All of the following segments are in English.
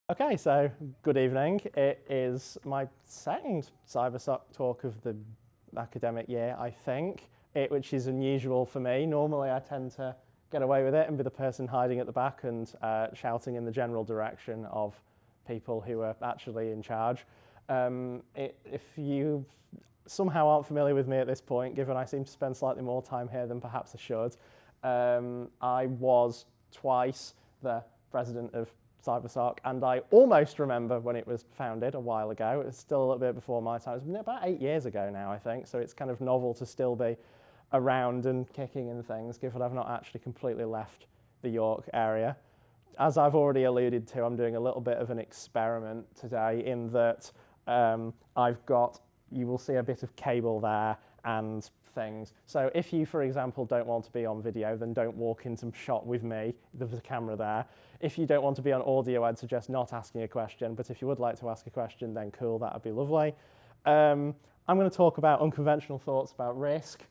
Okay, so good evening. It is my second CyberSoc talk of the academic year, I think, which is unusual for me. Normally I tend to get away with it and be the person hiding at the back and shouting in the general direction of people who are actually in charge. If you somehow aren't familiar with me at this point, given I seem to spend slightly more time here than perhaps I should, I was twice the president of CyberSoc, and I almost remember when it was founded a while ago. It's still a little bit before my time. It's about 8 years ago now, I think, so it's kind of novel to still be around and kicking and things, given I've not actually completely left the York area. As I've already alluded to, I'm doing a little bit of an experiment today in that you will see a bit of cable there and things. So if you, for example, don't want to be on video, then don't walk into shot with me. There's a camera there. If you don't want to be on audio, I'd suggest not asking a question. But if you would like to ask a question, then cool, that would be lovely. I'm going to talk about unconventional thoughts about risk.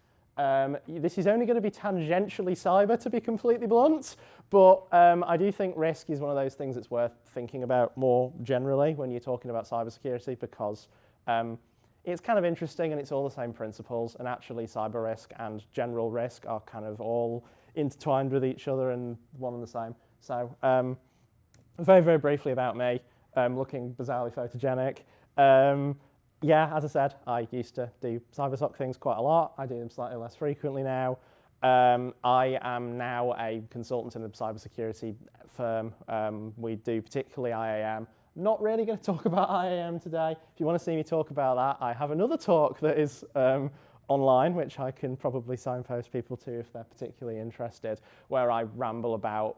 This is only going to be tangentially cyber, to be completely blunt. But I do think risk is one of those things that's worth thinking about more generally when you're talking about cybersecurity, because it's kind of interesting and it's all the same principles, and actually cyber risk and general risk are kind of all intertwined with each other and one and the same. So very, very briefly about me, looking bizarrely photogenic. Yeah, as I said, I used to do CyberSoc things quite a lot. I do them slightly less frequently now. I am now a consultant in a cybersecurity firm. We do particularly IAM. Not really going to talk about IAM today. If you want to see me talk about that, I have another talk that is online, which I can probably signpost people to if they're particularly interested, where I ramble about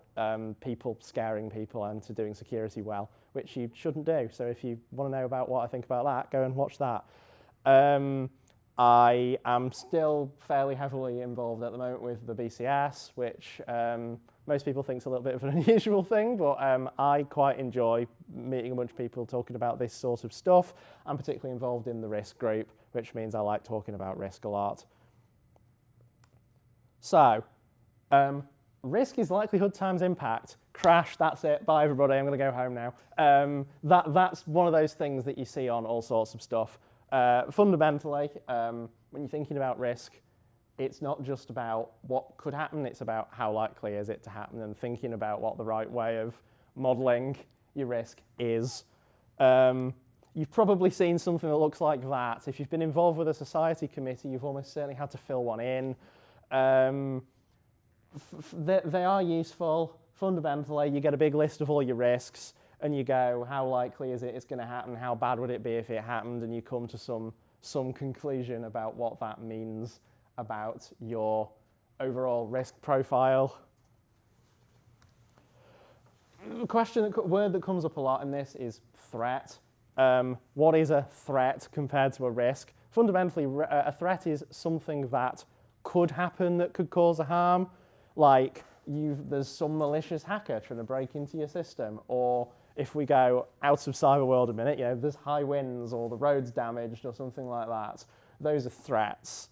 people scaring people and to doing security well, which you shouldn't do. So if you want to know about what I think about that, go and watch that. I am still fairly heavily involved at the moment with the BCS, which most people think is a little bit of an unusual thing, but I quite enjoy meeting a bunch of people talking about this sort of stuff. I'm particularly involved in the risk group, which means I like talking about risk a lot. So, risk is likelihood times impact. Crash, that's it. Bye, everybody. I'm going to go home now. That's one of those things that you see on all sorts of stuff. Fundamentally, when you're thinking about risk, it's not just about what could happen, it's about how likely is it to happen, and thinking about what the right way of modelling your risk is. You've probably seen something that looks like that. If you've been involved with a society committee, you've almost certainly had to fill one in. They are useful. Fundamentally, you get a big list of all your risks, and you go, how likely is it it's going to happen? How bad would it be if it happened? And you come to some conclusion about what that means about your overall risk profile. The word that comes up a lot in this is threat. What is a threat compared to a risk? Fundamentally, a threat is something that could happen that could cause a harm. Like there's some malicious hacker trying to break into your system, or if we go out of cyber world a minute, there's high winds or the road's damaged or something like that. Those are threats.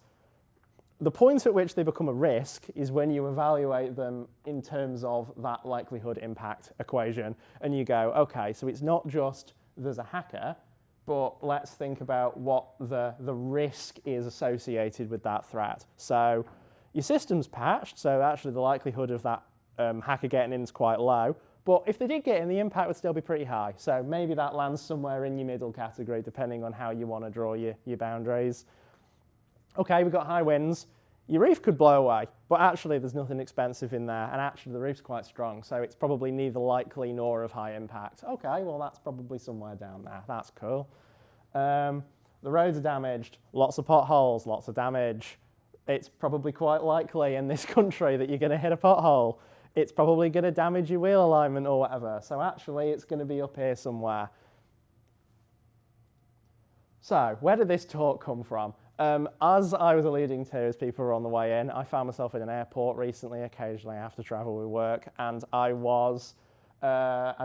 The point at which they become a risk is when you evaluate them in terms of that likelihood impact equation, and you go, okay, so it's not just there's a hacker, but let's think about what the risk is associated with that threat. So your system's patched, so actually the likelihood of that hacker getting in is quite low. But if they did get in, the impact would still be pretty high. So maybe that lands somewhere in your middle category, depending on how you want to draw your boundaries. Okay, we've got high winds. Your roof could blow away, but actually there's nothing expensive in there, and actually the roof's quite strong, so it's probably neither likely nor of high impact. Okay, well that's probably somewhere down there. That's cool. The roads are damaged, lots of potholes, lots of damage. It's probably quite likely in this country that you're going to hit a pothole. It's probably going to damage your wheel alignment or whatever. So actually, it's going to be up here somewhere. So where did this talk come from? As I was alluding to, as people were on the way in, I found myself in an airport recently. Occasionally, I have to travel with work, and I'd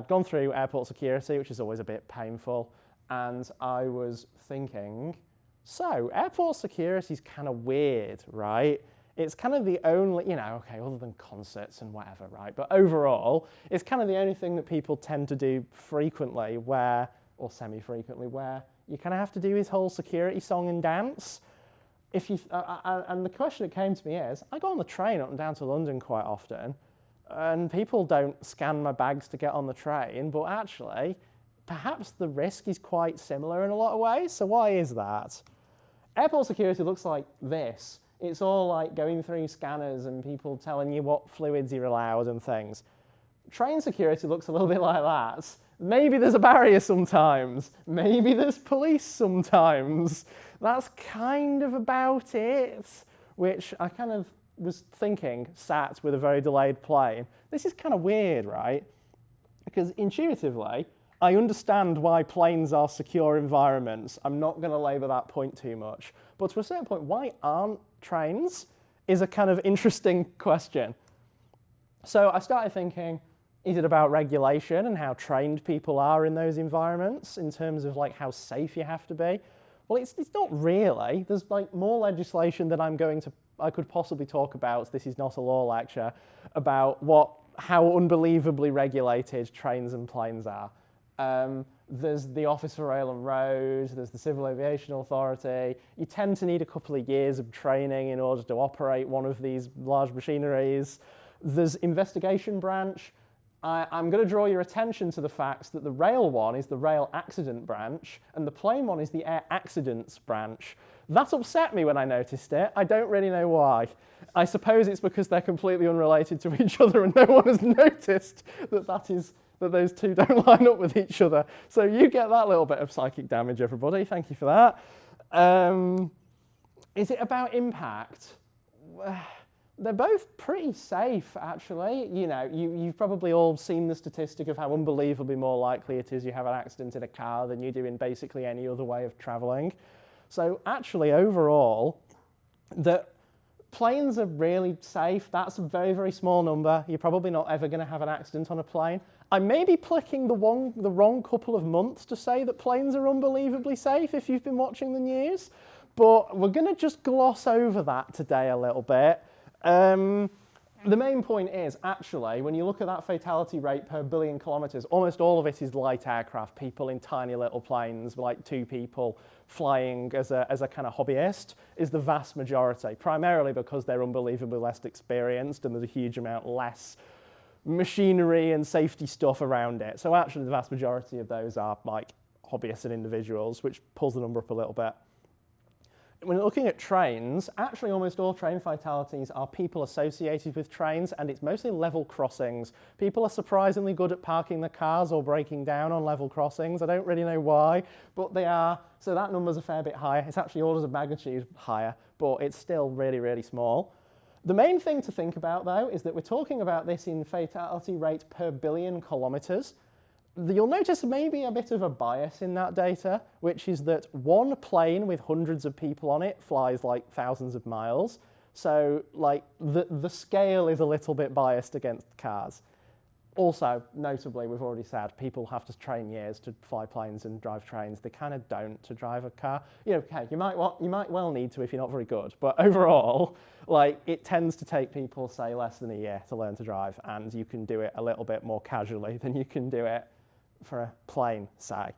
gone through airport security, which is always a bit painful, and I was thinking, so airport security is kind of weird, right? it's kind of the only, okay, other than concerts and whatever, right? But overall, it's kind of the only thing that people tend to do frequently or semi-frequently, where you kind of have to do his whole security song and dance. And the question that came to me is, I go on the train up and down to London quite often, and people don't scan my bags to get on the train, but actually, perhaps the risk is quite similar in a lot of ways. So why is that? Airport security looks like this. It's all like going through scanners and people telling you what fluids you're allowed and things. Train security looks a little bit like that. Maybe there's a barrier sometimes. Maybe there's police sometimes. That's kind of about it, which I kind of was thinking, sat with a very delayed plane. This is kind of weird, right? Because intuitively, I understand why planes are secure environments. I'm not going to labour that point too much. But to a certain point, why aren't trains is a kind of interesting question. So I started thinking, is it about regulation and how trained people are in those environments in terms of like how safe you have to be? Well, it's not really. There's like more legislation that I could possibly talk about. This is not a law lecture about how unbelievably regulated trains and planes are. There's the Office for Rail and Road, there's the Civil Aviation Authority. You tend to need a couple of years of training in order to operate one of these large machineries. There's investigation branch. I'm going to draw your attention to the facts that the rail one is the rail accident branch and the plane one is the air accidents branch. That upset me when I noticed it. I don't really know why. I suppose it's because they're completely unrelated to each other and no one has noticed that those two don't line up with each other. So you get that little bit of psychic damage, everybody. Thank you for that. Is it about impact? They're both pretty safe, actually. You've probably all seen the statistic of how unbelievably more likely it is you have an accident in a car than you do in basically any other way of traveling. So actually, overall, planes are really safe. That's a very, very small number. You're probably not ever going to have an accident on a plane. I may be picking the wrong couple of months to say that planes are unbelievably safe if you've been watching the news, but we're going to just gloss over that today a little bit. The main point is, actually, when you look at that fatality rate per billion kilometres, almost all of it is light aircraft, people in tiny little planes, like 2 people flying as a kind of hobbyist, is the vast majority, primarily because they're unbelievably less experienced and there's a huge amount less machinery and safety stuff around it. So actually the vast majority of those are like hobbyists and individuals, which pulls the number up a little bit. When looking at trains, actually almost all train fatalities are people associated with trains, and it's mostly level crossings. People are surprisingly good at parking the cars or breaking down on level crossings. I don't really know why, but they are. So that number's a fair bit higher. It's actually orders of magnitude higher, but it's still really, really small. The main thing to think about, though, is that we're talking about this in fatality rate per billion kilometres. You'll notice maybe a bit of a bias in that data, which is that one plane with hundreds of people on it flies like thousands of miles. So like the scale is a little bit biased against cars. Also, notably, we've already said people have to train years to fly planes and drive trains. They kind of don't to drive a car. Okay, you might well need to if you're not very good. But overall, like it tends to take people, say, less than a year to learn to drive, and you can do it a little bit more casually than you can do it for a plane, say.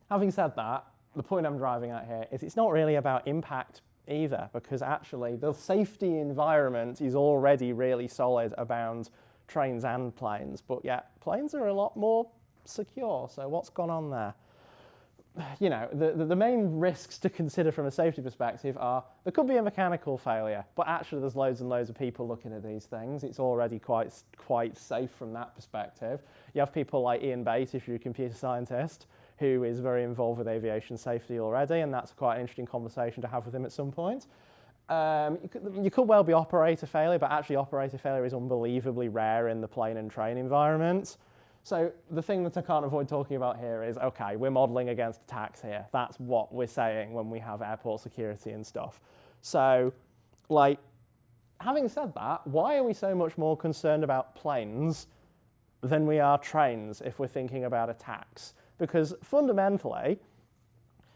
Having said that, the point I'm driving at here is it's not really about impact either, because actually the safety environment is already really solid around trains and planes, but yet planes are a lot more secure. So what's gone on there? The main risks to consider from a safety perspective are there could be a mechanical failure, but actually there's loads and loads of people looking at these things. It's already quite safe from that perspective. You have people like Ian Bates, if you're a computer scientist, who is very involved with aviation safety already, and that's quite an interesting conversation to have with him at some point. You could well be operator failure, but actually operator failure is unbelievably rare in the plane and train environment. So the thing that I can't avoid talking about here is, okay, we're modelling against attacks here. That's what we're saying when we have airport security and stuff. So, like, having said that, why are we so much more concerned about planes than we are trains if we're thinking about attacks? Because fundamentally,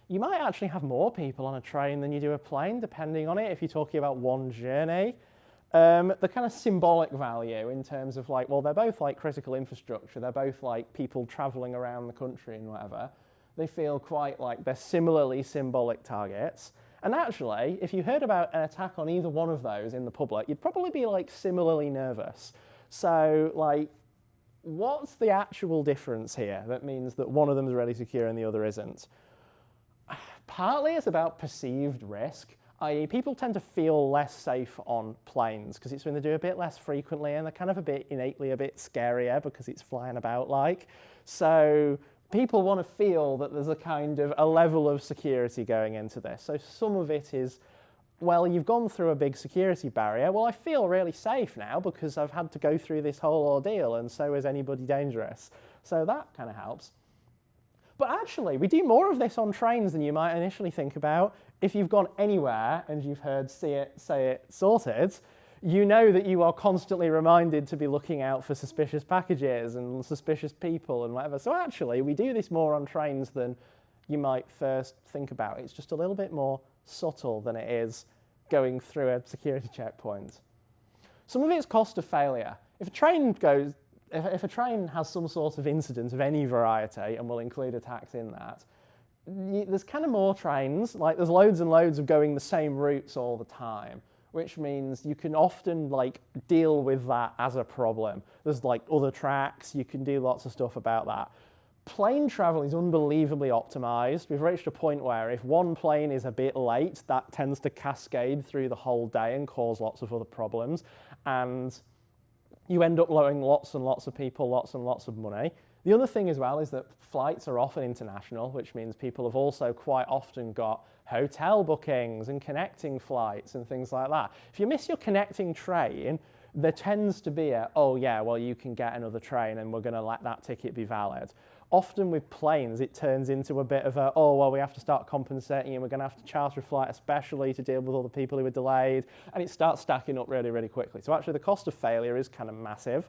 you might actually have more people on a train than you do a plane, depending on it, if you're talking about one journey. The kind of symbolic value in terms of like, well, they're both like critical infrastructure, they're both like people traveling around the country and whatever. They feel quite like they're similarly symbolic targets. And actually, if you heard about an attack on either one of those in the public, you'd probably be like similarly nervous. So like, what's the actual difference here that means that one of them is really secure and the other isn't? Partly it's about perceived risk, i.e. people tend to feel less safe on planes because it's when they do a bit less frequently and they're kind of a bit innately a bit scarier because it's flying about like. So people want to feel that there's a kind of a level of security going into this. So some of it is, well, you've gone through a big security barrier. Well, I feel really safe now because I've had to go through this whole ordeal, and so is anybody dangerous. So that kind of helps. But actually, we do more of this on trains than you might initially think about. If you've gone anywhere and you've heard see it, say it, sorted, you know that you are constantly reminded to be looking out for suspicious packages and suspicious people and whatever. So actually, we do this more on trains than you might first think about. It's just a little bit more subtle than it is going through a security checkpoint. Some of it's cost of failure. If a train has some sort of incident of any variety, and we'll include attacks in that, there's kind of more trains, like there's loads and loads of going the same routes all the time, which means you can often like deal with that as a problem. There's like other tracks, you can do lots of stuff about that. Plane travel is unbelievably optimized. We've reached a point where if one plane is a bit late, that tends to cascade through the whole day and cause lots of other problems. And you end up loading lots and lots of people, lots and lots of money. The other thing as well is that flights are often international, which means people have also quite often got hotel bookings and connecting flights and things like that. If you miss your connecting train, there tends to be a, oh yeah, well you can get another train and we're going to let that ticket be valid. Often with planes, it turns into a bit of a, oh, well, we have to start compensating and we're going to have to charter a flight especially to deal with all the people who are delayed, and it starts stacking up really, really quickly. So actually the cost of failure is kind of massive.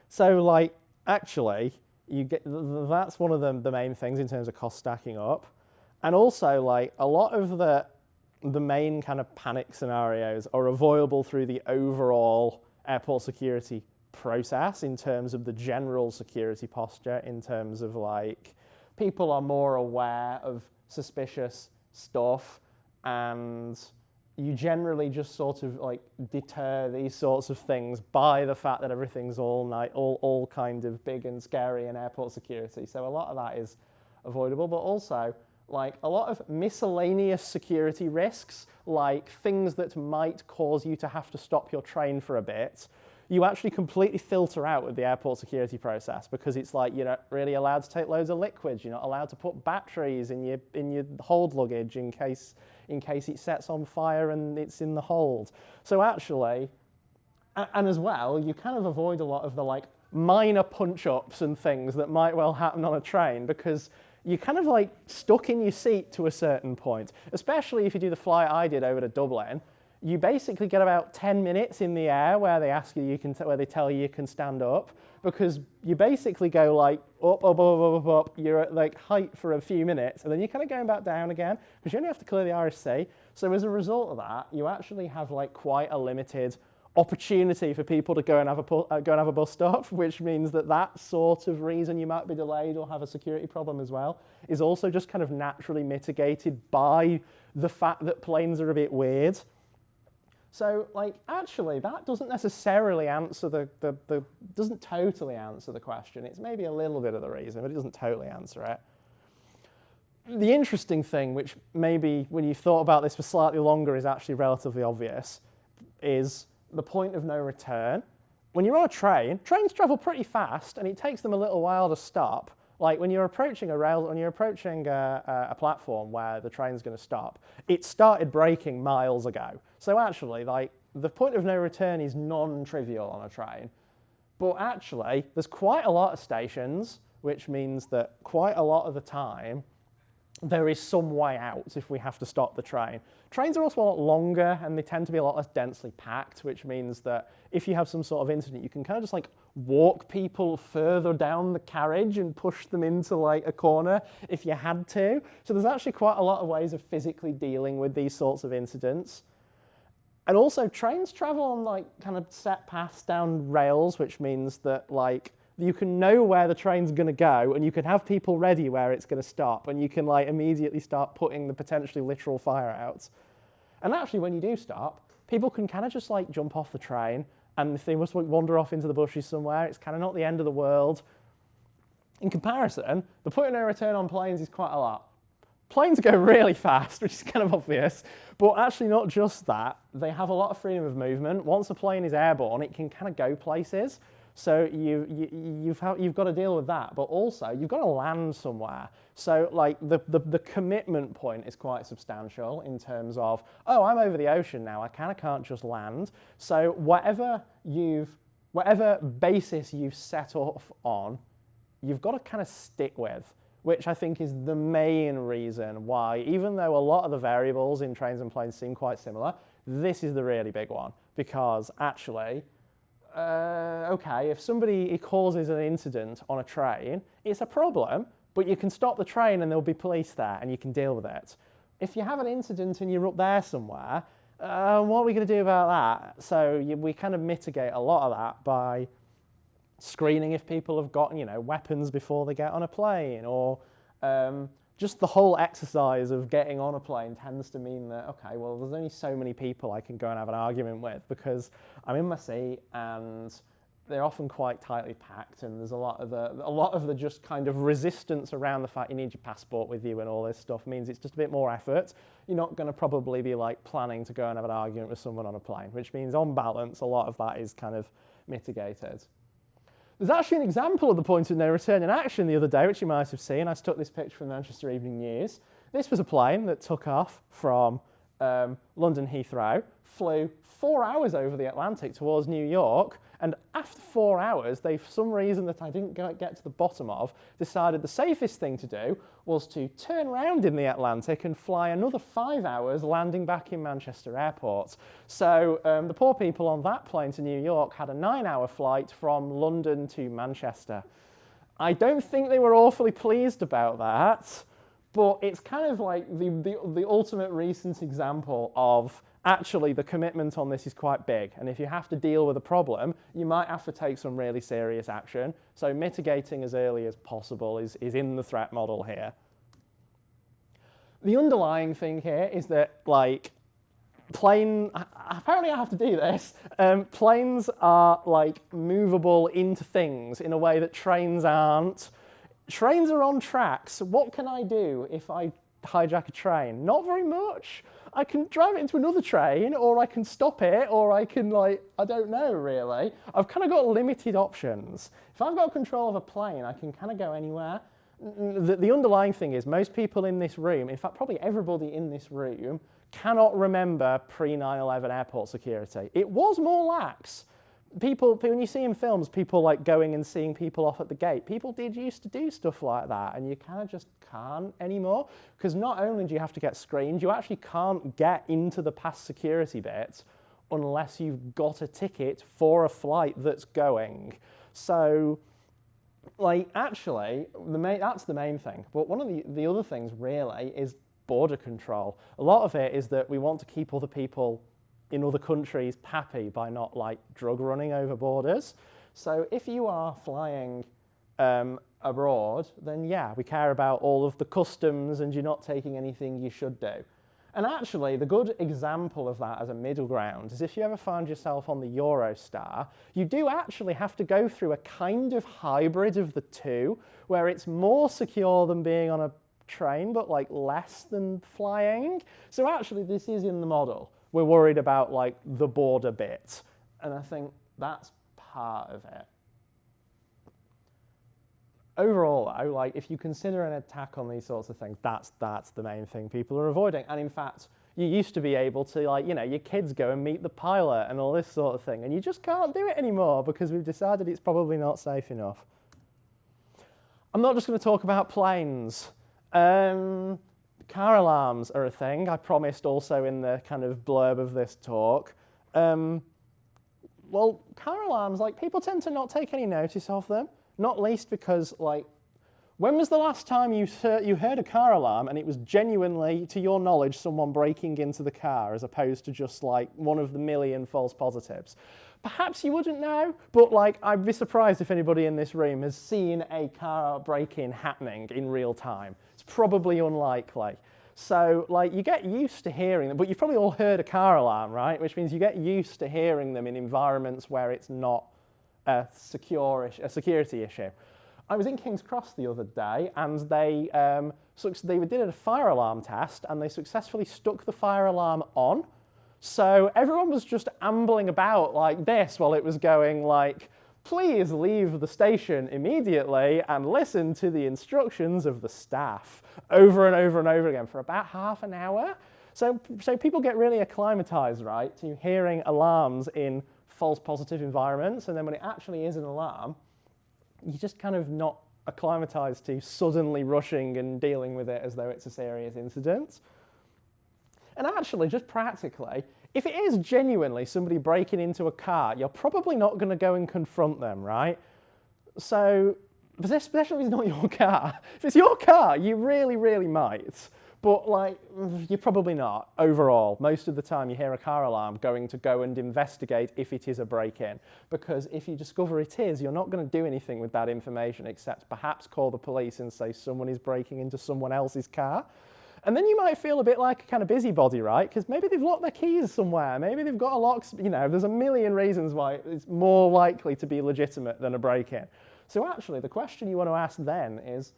So like, actually, you get that's one of the main things in terms of cost stacking up. And also like a lot of the main kind of panic scenarios are avoidable through the overall airport security process in terms of the general security posture, in terms of like people are more aware of suspicious stuff and you generally just sort of like deter these sorts of things by the fact that everything's all kind of big and scary in airport security. So a lot of that is avoidable, but also like a lot of miscellaneous security risks, like things that might cause you to have to stop your train for a bit, you actually completely filter out with the airport security process because it's like you're not really allowed to take loads of liquids, you're not allowed to put batteries in your hold luggage in case it sets on fire and it's in the hold. So actually, and as well, you kind of avoid a lot of the like minor punch-ups and things that might well happen on a train because you're kind of like stuck in your seat to a certain point, especially if you do the flight I did over to Dublin. You basically get about 10 minutes in the air where they ask you, where they tell you can stand up, because you basically go like up, up, up, up, up, up. You're at like height for a few minutes, and then you're kind of going back down again because you only have to clear the RSC. So as a result of that, you actually have like quite a limited opportunity for people to go and have a bus stop, which means that sort of reason you might be delayed or have a security problem as well is also just kind of naturally mitigated by the fact that planes are a bit weird. So, like, actually, that doesn't necessarily answer doesn't totally answer the question. It's maybe a little bit of the reason, but it doesn't totally answer it. The interesting thing, which maybe when you thought about this for slightly longer is actually relatively obvious, is the point of no return. When you're on a train, trains travel pretty fast, and it takes them a little while to stop. Like when you're approaching a platform where the train's going to stop, it started braking miles ago. So actually, like the point of no return is non-trivial on a train. But actually, there's quite a lot of stations, which means that quite a lot of the time, there is some way out if we have to stop the train. Trains are also a lot longer and they tend to be a lot less densely packed, which means that if you have some sort of incident, you can kind of just like walk people further down the carriage and push them into like a corner if you had to. So there's actually quite a lot of ways of physically dealing with these sorts of incidents. And also trains travel on like kind of set paths down rails, which means that like you can know where the train's going to go and you can have people ready where it's going to stop, and you can like immediately start putting the potentially literal fire out. And actually when you do stop, people can kind of just like jump off the train, and if they must wander off into the bushes somewhere, it's kind of not the end of the world. In comparison, the point of no return on planes is quite a lot. Planes go really fast, which is kind of obvious, but actually not just that. They have a lot of freedom of movement. Once a plane is airborne, it can kind of go places. So you've got to deal with that, but also you've got to land somewhere. So like the commitment point is quite substantial in terms of, oh, I'm over the ocean now, I kind of can't just land. So whatever basis you've set off on, you've got to kind of stick with, which I think is the main reason why, even though a lot of the variables in trains and planes seem quite similar, this is the really big one. Because actually, okay, if somebody causes an incident on a train, it's a problem, but you can stop the train and there'll be police there and you can deal with it. If you have an incident and you're up there somewhere, what are we going to do about that? So we kind of mitigate a lot of that by screening if people have got, weapons before they get on a plane, or just the whole exercise of getting on a plane tends to mean that, okay, well, there's only so many people I can go and have an argument with because I'm in my seat and they're often quite tightly packed, and there's a lot of the just kind of resistance around the fact you need your passport with you and all this stuff means it's just a bit more effort. You're not going to probably be like planning to go and have an argument with someone on a plane, which means on balance, a lot of that is kind of mitigated. There's actually an example of the point of no return in action the other day, which you might have seen. I took this picture from the Manchester Evening News. This was a plane that took off from London Heathrow, flew 4 hours over the Atlantic towards New York, and after 4 hours, they, for some reason that I didn't get to the bottom of, decided the safest thing to do was to turn around in the Atlantic and fly another 5 hours, landing back in Manchester Airport. So the poor people on that plane to New York had a 9-hour flight from London to Manchester. I don't think they were awfully pleased about that, but it's kind of like the ultimate recent example of actually the commitment on this is quite big, and if you have to deal with a problem, you might have to take some really serious action. So mitigating as early as possible is in the threat model here. The underlying thing here is that, like, apparently I have to do this, planes are like movable into things in a way that trains aren't. Trains are on tracks. What can I do if I hijack a train? Not very much. I can drive it into another train, or I can stop it, or I can, like, I don't know really. I've kind of got limited options. If I've got control of a plane, I can kind of go anywhere. The underlying thing is most people in this room, in fact probably everybody in this room, cannot remember pre-9/11 airport security. It was more lax. People, when you see in films, people like going and seeing people off at the gate, people did used to do stuff like that, and you kind of just can't anymore, because not only do you have to get screened, you actually can't get into the past security bit unless you've got a ticket for a flight that's going. So, like, actually, that's the main thing. But one of the other things really is border control. A lot of it is that we want to keep other people in other countries happy by not like drug running over borders. So if you are flying abroad, then yeah, we care about all of the customs and you're not taking anything you should do. And actually, the good example of that as a middle ground is if you ever find yourself on the Eurostar, you do actually have to go through a kind of hybrid of the two, where it's more secure than being on a train, but like less than flying. So actually, this is in the model. We're worried about like the border bit, and I think that's part of it. Overall though, like if you consider an attack on these sorts of things, that's the main thing people are avoiding. And in fact, you used to be able to, like, you know, your kids go and meet the pilot and all this sort of thing, and you just can't do it anymore because we've decided it's probably not safe enough. I'm not just going to talk about planes. Car alarms are a thing. I promised also in the kind of blurb of this talk. Well, car alarms, like, people tend to not take any notice of them, not least because, like, when was the last time you heard a car alarm and it was genuinely, to your knowledge, someone breaking into the car as opposed to just like one of the million false positives? Perhaps you wouldn't know, but like I'd be surprised if anybody in this room has seen a car break-in happening in real time. It's probably unlikely. So like you get used to hearing them, but you've probably all heard a car alarm, right? Which means you get used to hearing them in environments where it's not a security issue. I was in King's Cross the other day, and they did a fire alarm test, and they successfully stuck the fire alarm on. So everyone was just ambling about like this while it was going like, please leave the station immediately and listen to the instructions of the staff, over and over and over again for about half an hour. So people get really acclimatized, right, to hearing alarms in false positive environments, and then when it actually is an alarm, you're just kind of not acclimatized to suddenly rushing and dealing with it as though it's a serious incident. And actually, just practically, if it is genuinely somebody breaking into a car, you're probably not going to go and confront them, right? So, especially if it's not your car. If it's your car, you really, really might. But like, you're probably not, overall. Most of the time you hear a car alarm going to go and investigate if it is a break-in. Because if you discover it is, you're not going to do anything with that information except perhaps call the police and say someone is breaking into someone else's car. And then you might feel a bit like a kind of busybody, right? Because maybe they've locked their keys somewhere. Maybe they've got a lock, there's a million reasons why it's more likely to be legitimate than a break-in. So actually, the question you want to ask then is,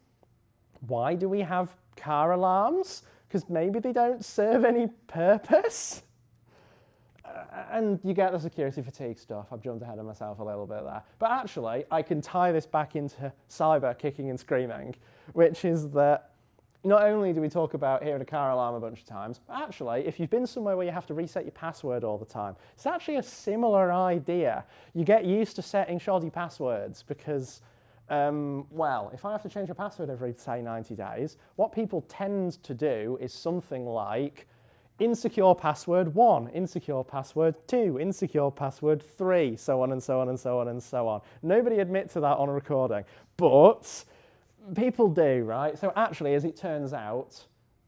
why do we have car alarms? Because maybe they don't serve any purpose. And you get the security fatigue stuff. I've jumped ahead of myself a little bit there. But actually, I can tie this back into cyber kicking and screaming, which is that not only do we talk about hearing a car alarm a bunch of times, but actually, if you've been somewhere where you have to reset your password all the time, it's actually a similar idea. You get used to setting shoddy passwords because well, if I have to change a password every, say, 90 days, what people tend to do is something like insecure password 1, insecure password 2, insecure password 3, so on and so on and so on and so on. Nobody admit to that on a recording, but people do, right? So actually, as it turns out,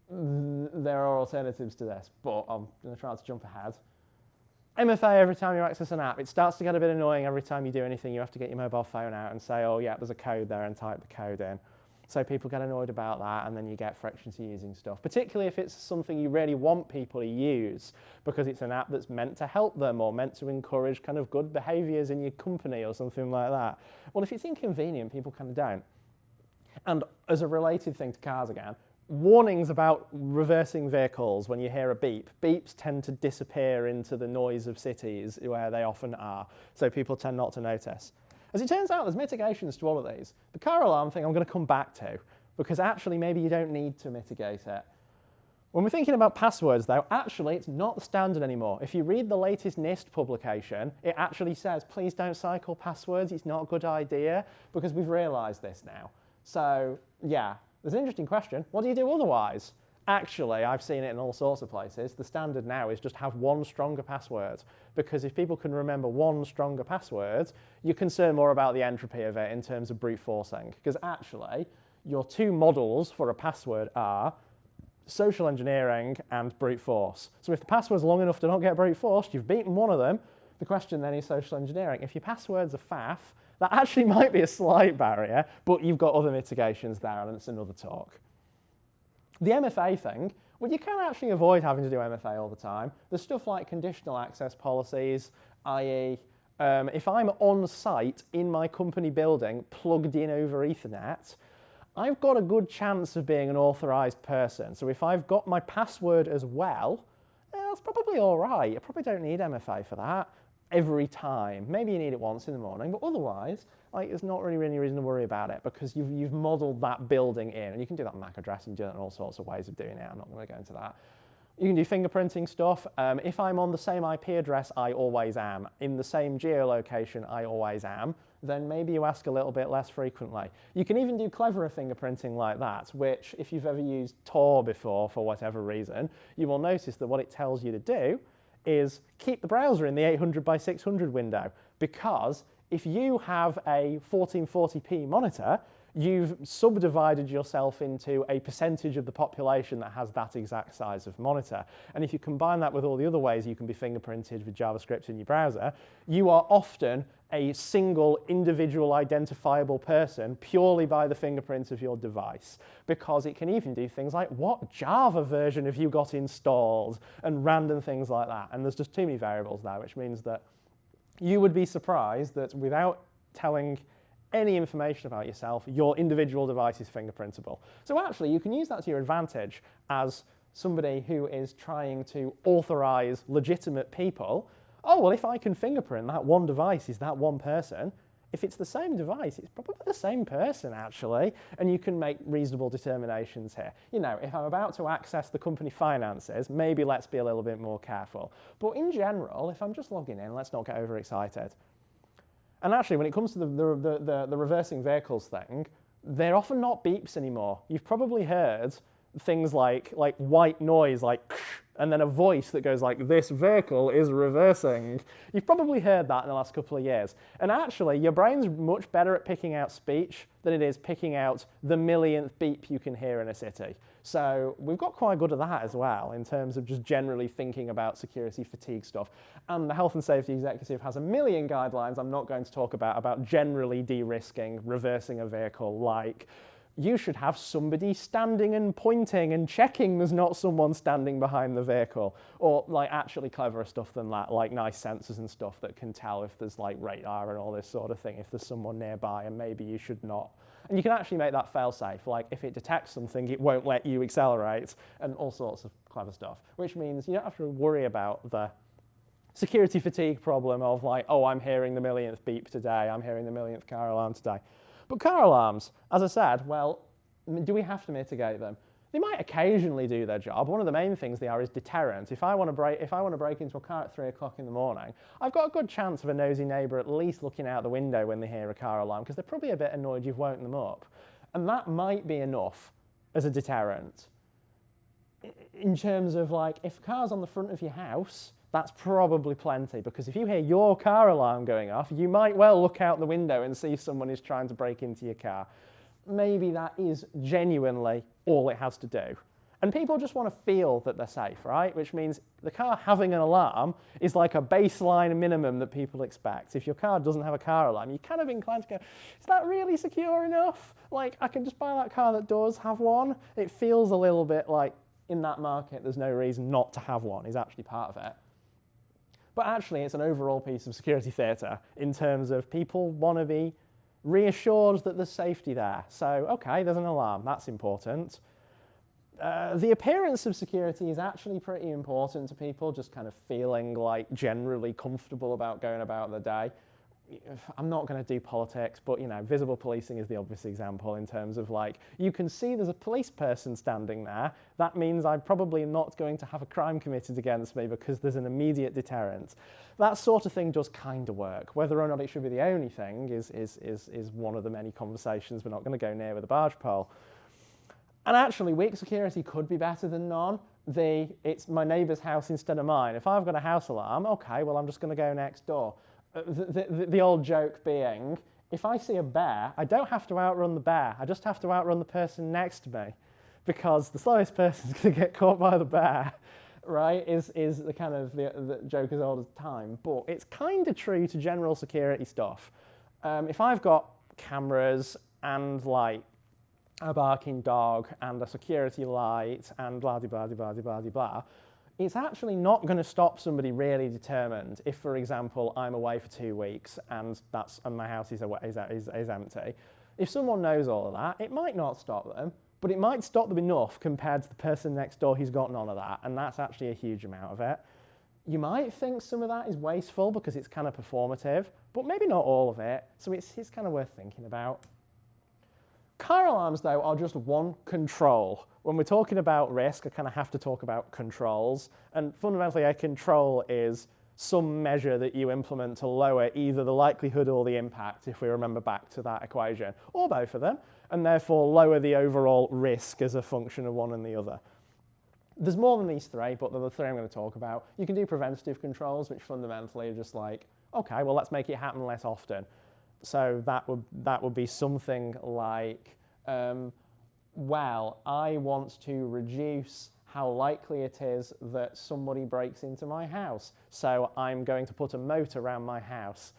there are alternatives to this, but I'm going to try to jump ahead. MFA every time you access an app, it starts to get a bit annoying every time you do anything. You have to get your mobile phone out and say, oh yeah, there's a code there, and type the code in. So people get annoyed about that, and then you get friction to using stuff, particularly if it's something you really want people to use because it's an app that's meant to help them or meant to encourage kind of good behaviors in your company or something like that. Well, if it's inconvenient, people kind of don't. And as a related thing to cars again, warnings about reversing vehicles when you hear a beep. Beeps tend to disappear into the noise of cities where they often are, so people tend not to notice. As it turns out, there's mitigations to all of these. The car alarm thing I'm going to come back to, because actually maybe you don't need to mitigate it. When we're thinking about passwords though, actually it's not the standard anymore. If you read the latest NIST publication, it actually says, please don't cycle passwords, it's not a good idea, because we've realised this now. So yeah, there's an interesting question. What do you do otherwise? Actually, I've seen it in all sorts of places. The standard now is just have one stronger password, because if people can remember one stronger password, you're concerned more about the entropy of it in terms of brute forcing. Because actually, your two models for a password are social engineering and brute force. So if the password's long enough to not get brute forced, you've beaten one of them. The question then is social engineering. If your passwords are faff, that actually might be a slight barrier, but you've got other mitigations there, and it's another talk. The MFA thing, well, you can actually avoid having to do MFA all the time. There's stuff like conditional access policies, i.e., if I'm on site in my company building, plugged in over Ethernet, I've got a good chance of being an authorized person. So if I've got my password as well, that's probably all right. I probably don't need MFA for that every time. Maybe you need it once in the morning, but otherwise, like, there's not really any reason to worry about it because you've modeled that building in, and you can do that on MAC address, and do that in all sorts of ways of doing it. I'm not going to go into that. You can do fingerprinting stuff. If I'm on the same IP address, I always am. In the same geolocation, I always am. Then maybe you ask a little bit less frequently. You can even do cleverer fingerprinting like that, which if you've ever used Tor before for whatever reason, you will notice that what it tells you to do is keep the browser in the 800 by 600 window, because if you have a 1440p monitor, you've subdivided yourself into a percentage of the population that has that exact size of monitor. And if you combine that with all the other ways you can be fingerprinted with JavaScript in your browser, you are often a single individual identifiable person purely by the fingerprint of your device, because it can even do things like what Java version have you got installed and random things like that. And there's just too many variables there, which means that you would be surprised that without telling any information about yourself, your individual device is fingerprintable. So actually, you can use that to your advantage as somebody who is trying to authorize legitimate people. Oh, well, if I can fingerprint that one device, is that one person? If it's the same device, it's probably the same person, actually, and you can make reasonable determinations here. You know, if I'm about to access the company finances, maybe let's be a little bit more careful. But in general, if I'm just logging in, let's not get overexcited. And actually, when it comes to the reversing vehicles thing, they're often not beeps anymore. You've probably heard things like white noise, like, and then a voice that goes like, this vehicle is reversing. You've probably heard that in the last couple of years. And actually, your brain's much better at picking out speech than it is picking out the millionth beep you can hear in a city. So we've got quite good at that as well in terms of just generally thinking about security fatigue stuff. And the Health and Safety Executive has a million guidelines I'm not going to talk about generally de-risking, reversing a vehicle, like you should have somebody standing and pointing and checking there's not someone standing behind the vehicle. Or like actually cleverer stuff than that, like nice sensors and stuff that can tell if there's like radar and all this sort of thing, if there's someone nearby and maybe you should not. And you can actually make that fail-safe, like if it detects something, it won't let you accelerate, and all sorts of clever stuff, which means you don't have to worry about the security fatigue problem of like, oh, I'm hearing the millionth beep today, I'm hearing the millionth car alarm today. But car alarms, as I said, well, do we have to mitigate them? They might occasionally do their job. One of the main things they are is deterrent. If I want to break into a car at 3 o'clock in the morning, I've got a good chance of a nosy neighbour at least looking out the window when they hear a car alarm, because they're probably a bit annoyed you've woken them up. And that might be enough as a deterrent. In terms of like, if a car's on the front of your house, that's probably plenty, because if you hear your car alarm going off, you might well look out the window and see someone is trying to break into your car. Maybe that is genuinely all it has to do. And people just want to feel that they're safe, right? Which means the car having an alarm is like a baseline minimum that people expect. If your car doesn't have a car alarm, you're kind of inclined to go, is that really secure enough? Like, I can just buy that car that does have one. It feels a little bit like in that market, there's no reason not to have one, is actually part of it. But actually, it's an overall piece of security theatre in terms of people want to be reassured that there's safety there. So, okay, there's an alarm, that's important. The appearance of security is actually pretty important to people, just kind of feeling like generally comfortable about going about their day. I'm not going to do politics, but you know, visible policing is the obvious example in terms of like, you can see there's a police person standing there. That means I'm probably not going to have a crime committed against me because there's an immediate deterrent. That sort of thing does kind of work. Whether or not it should be the only thing is one of the many conversations we're not going to go near with a barge pole. And actually, weak security could be better than none. It's my neighbour's house instead of mine. If I've got a house alarm, okay, well, I'm just going to go next door. The old joke being, if I see a bear, I don't have to outrun the bear. I just have to outrun the person next to me, because the slowest person's going to get caught by the bear, right, is the kind of the joke as old as time. But it's kind of true to general security stuff. If I've got cameras and like a barking dog and a security light and blah, blah, blah, blah, blah, blah, blah, it's actually not going to stop somebody really determined if, for example, I'm away for 2 weeks and my house is empty. If someone knows all of that, it might not stop them, but it might stop them enough compared to the person next door who's got none of that, and that's actually a huge amount of it. You might think some of that is wasteful because it's kind of performative, but maybe not all of it, so it's kind of worth thinking about. Car alarms, though, are just one control. When we're talking about risk, I kind of have to talk about controls. And fundamentally, a control is some measure that you implement to lower either the likelihood or the impact, if we remember back to that equation, or both of them, and therefore lower the overall risk as a function of one and the other. There's more than these three, but they're the three I'm going to talk about. You can do preventative controls, which fundamentally are just like, okay, well, let's make it happen less often. So that would be something like, well, I want to reduce how likely it is that somebody breaks into my house, so I'm going to put a moat around my house.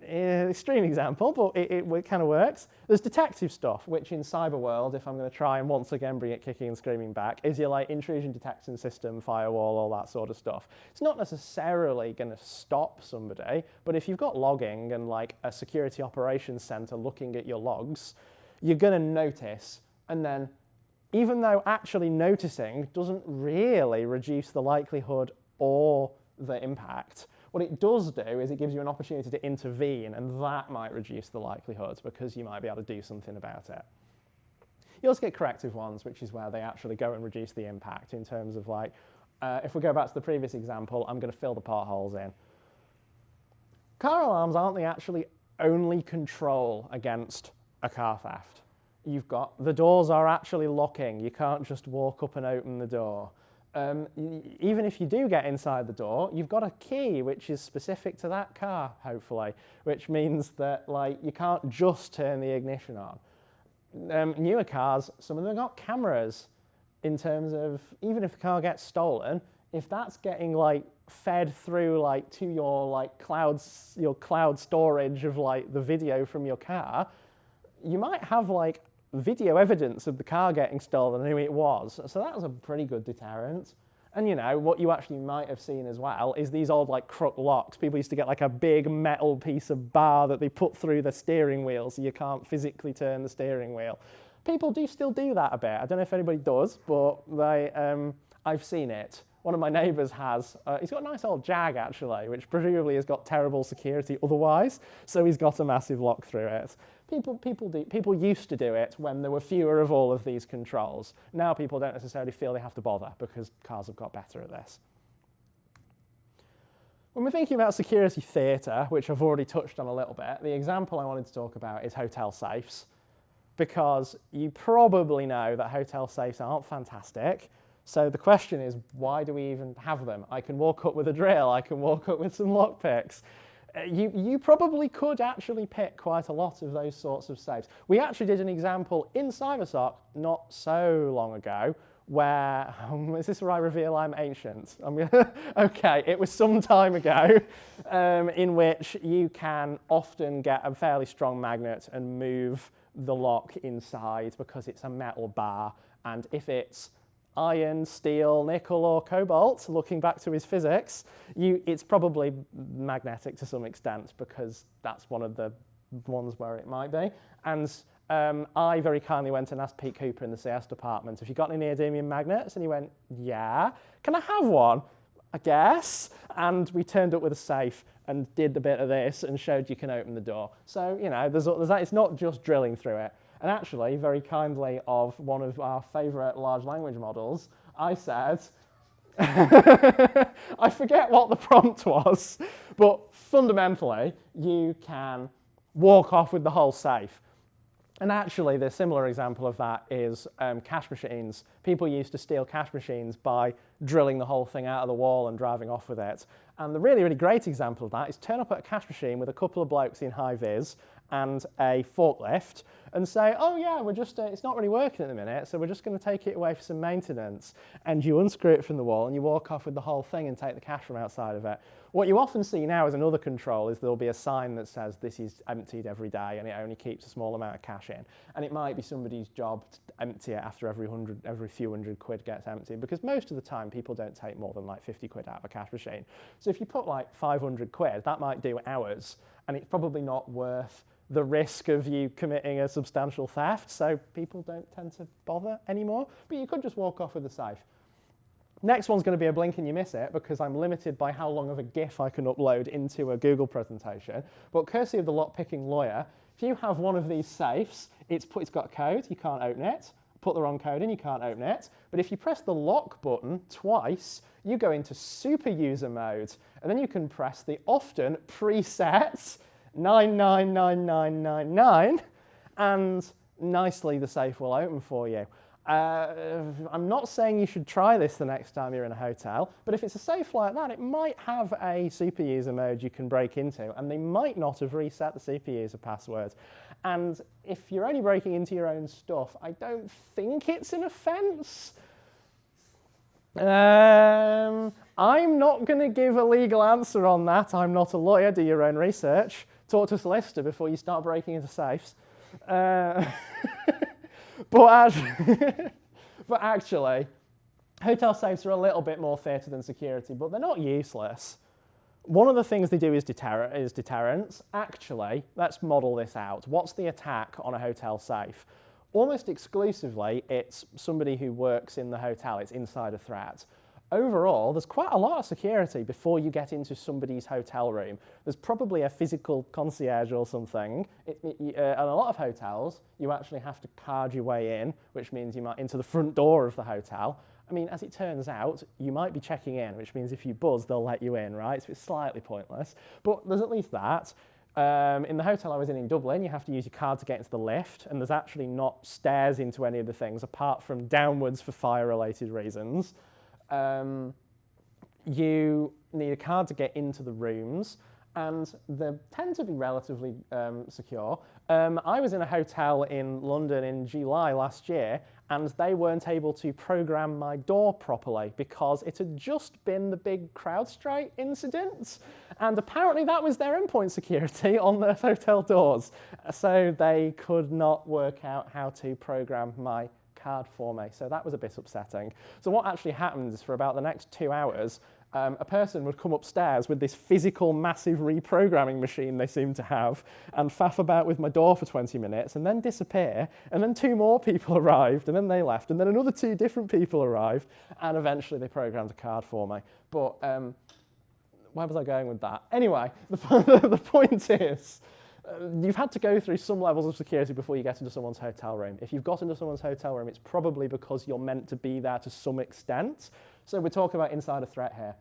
Extreme example, but it kind of works. There's detective stuff, which in cyber world, if I'm going to try and once again bring it kicking and screaming back, is your like intrusion detection system, firewall, all that sort of stuff. It's not necessarily going to stop somebody, but if you've got logging and like a security operations center looking at your logs, you're going to notice, and then even though actually noticing doesn't really reduce the likelihood or the impact, what it does do is it gives you an opportunity to intervene, and that might reduce the likelihood because you might be able to do something about it. You also get corrective ones, which is where they actually go and reduce the impact in terms of like, if we go back to the previous example, I'm going to fill the potholes in. Car alarms aren't the actually only control against a car theft. You've got, the doors are actually locking. You can't just walk up and open the door. Even if you do get inside the door, you've got a key which is specific to that car, hopefully, which means that like you can't just turn the ignition on. Newer cars, some of them have got cameras in terms of, even if the car gets stolen, if that's getting like fed through like to your like cloud storage of like the video from your car, you might have like video evidence of the car getting stolen and who it was. So that was a pretty good deterrent. And you know, what you actually might have seen as well is these old like crook locks. People used to get like a big metal piece of bar that they put through the steering wheel so you can't physically turn the steering wheel. People do still do that a bit. I don't know if anybody does, but I've seen it. One of my neighbours has, he's got a nice old Jag actually, which presumably has got terrible security otherwise, so he's got a massive lock through it. People used to do it when there were fewer of all of these controls. Now people don't necessarily feel they have to bother because cars have got better at this. When we're thinking about security theatre, which I've already touched on a little bit, the example I wanted to talk about is hotel safes, because you probably know that hotel safes aren't fantastic. So the question is, why do we even have them? I can walk up with a drill, I can walk up with some lockpicks. You probably could actually pick quite a lot of those sorts of safes. We actually did an example in CyberSoc not so long ago where, is this where I reveal I'm ancient? Okay, it was some time ago, in which you can often get a fairly strong magnet and move the lock inside because it's a metal bar, and if it's iron, steel, nickel or cobalt, looking back to his physics, it's probably magnetic to some extent because that's one of the ones where it might be. And I very kindly went and asked Pete Cooper in the CS department, have you got any neodymium magnets? And he went, yeah. Can I have one? I guess. And we turned up with a safe and did a bit of this and showed you can open the door. So, you know, there's that. It's not just drilling through it. And actually, very kindly of one of our favourite large language models, I said, I forget what the prompt was, but fundamentally, you can walk off with the whole safe. And actually, the similar example of that is cash machines. People used to steal cash machines by drilling the whole thing out of the wall and driving off with it. And the really, really great example of that is turn up at a cash machine with a couple of blokes in high vis and a forklift and say, oh yeah, we're just, it's not really working at the minute, so we're just going to take it away for some maintenance. And you unscrew it from the wall and you walk off with the whole thing and take the cash from outside of it. What you often see now as another control is there'll be a sign that says this is emptied every day and it only keeps a small amount of cash in. And it might be somebody's job to empty it after every few hundred quid gets emptied, because most of the time people don't take more than like 50 quid out of a cash machine. So if you put like 500 quid, that might do hours, and it's probably not worth the risk of you committing a substantial theft, so people don't tend to bother anymore. But you could just walk off with a safe. Next one's going to be a blink and you miss it because I'm limited by how long of a GIF I can upload into a Google presentation. But courtesy of the lock-picking lawyer, if you have one of these safes, it's got a code, you can't open it. Put the wrong code in, you can't open it. But if you press the lock button twice, you go into super user mode, and then you can press the often preset 999999, and nicely the safe will open for you. I'm not saying you should try this the next time you're in a hotel, but if it's a safe like that, it might have a super user mode you can break into, and they might not have reset the super user password. And if you're only breaking into your own stuff, I don't think it's an offence. I'm not going to give a legal answer on that. I'm not a lawyer. Do your own research. Talk to a solicitor before you start breaking into safes. But actually, hotel safes are a little bit more theatre than security, but they're not useless. One of the things they do is deterrence. Actually, let's model this out. What's the attack on a hotel safe? Almost exclusively, it's somebody who works in the hotel. It's insider threat. Overall, there's quite a lot of security before you get into somebody's hotel room. There's probably a physical concierge or something. In a lot of hotels, you actually have to card your way in, which means you might into the front door of the hotel. I mean, as it turns out, you might be checking in, which means if you buzz, they'll let you in, right? So it's slightly pointless, but there's at least that. In the hotel I was in Dublin, you have to use your card to get into the lift, and there's actually not stairs into any of the things apart from downwards for fire-related reasons. You need a card to get into the rooms, and they tend to be relatively secure. I was in a hotel in London in July last year, and they weren't able to program my door properly because it had just been the big CrowdStrike incident, and apparently that was their endpoint security on the hotel doors, so they could not work out how to program my card for me, so that was a bit upsetting. So what actually happened is for about the next 2 hours, a person would come upstairs with this physical massive reprogramming machine they seem to have and faff about with my door for 20 minutes and then disappear, and then 2 more people arrived and then they left, and then another 2 different people arrived, and eventually they programmed a card for me. But where was I going with that? Anyway, the point is, you've had to go through some levels of security before you get into someone's hotel room. If you've got into someone's hotel room, it's probably because you're meant to be there to some extent. So we're talking about insider threat here.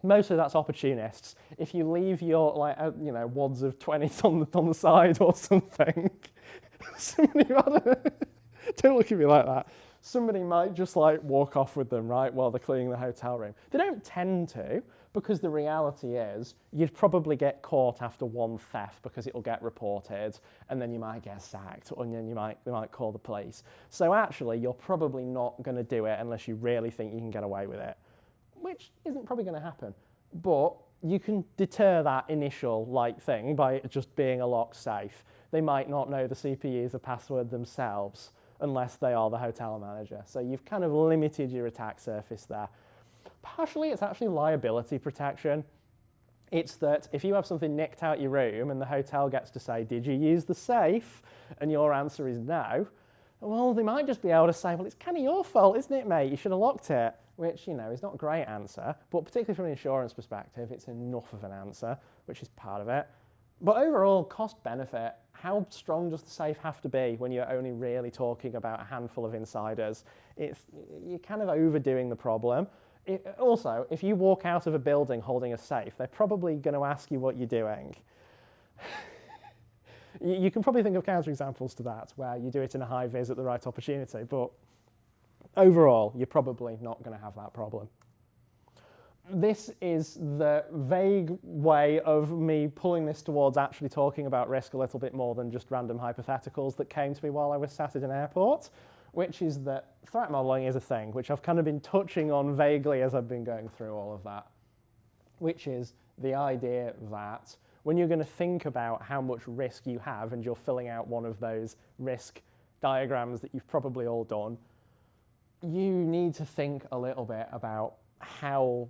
Mostly that's opportunists. If you leave your wads of 20s on the side or something, somebody, don't look at me like that. Somebody might just walk off with them, right, while they're cleaning the hotel room. They don't tend to, because the reality is you'd probably get caught after one theft because it'll get reported, and then you might get sacked, or then you might call the police. So actually, you're probably not going to do it unless you really think you can get away with it, which isn't probably going to happen. But you can deter that initial thing by just being a locked safe. They might not know the CPU user password themselves unless they are the hotel manager. So you've kind of limited your attack surface there. Partially, it's actually liability protection. It's that if you have something nicked out your room and the hotel gets to say, did you use the safe? And your answer is no. Well, they might just be able to say, well, it's kind of your fault, isn't it, mate? You should have locked it, which, is not a great answer. But particularly from an insurance perspective, it's enough of an answer, which is part of it. But overall, cost-benefit, how strong does the safe have to be when you're only really talking about a handful of insiders? You're kind of overdoing the problem. Also, if you walk out of a building holding a safe, they're probably going to ask you what you're doing. You can probably think of counterexamples to that, where you do it in a high-vis at the right opportunity, but overall, you're probably not going to have that problem. This is the vague way of me pulling this towards actually talking about risk a little bit more than just random hypotheticals that came to me while I was sat at an airport, which is that threat modeling is a thing, which I've kind of been touching on vaguely as I've been going through all of that, which is the idea that when you're going to think about how much risk you have and you're filling out one of those risk diagrams that you've probably all done, you need to think a little bit about how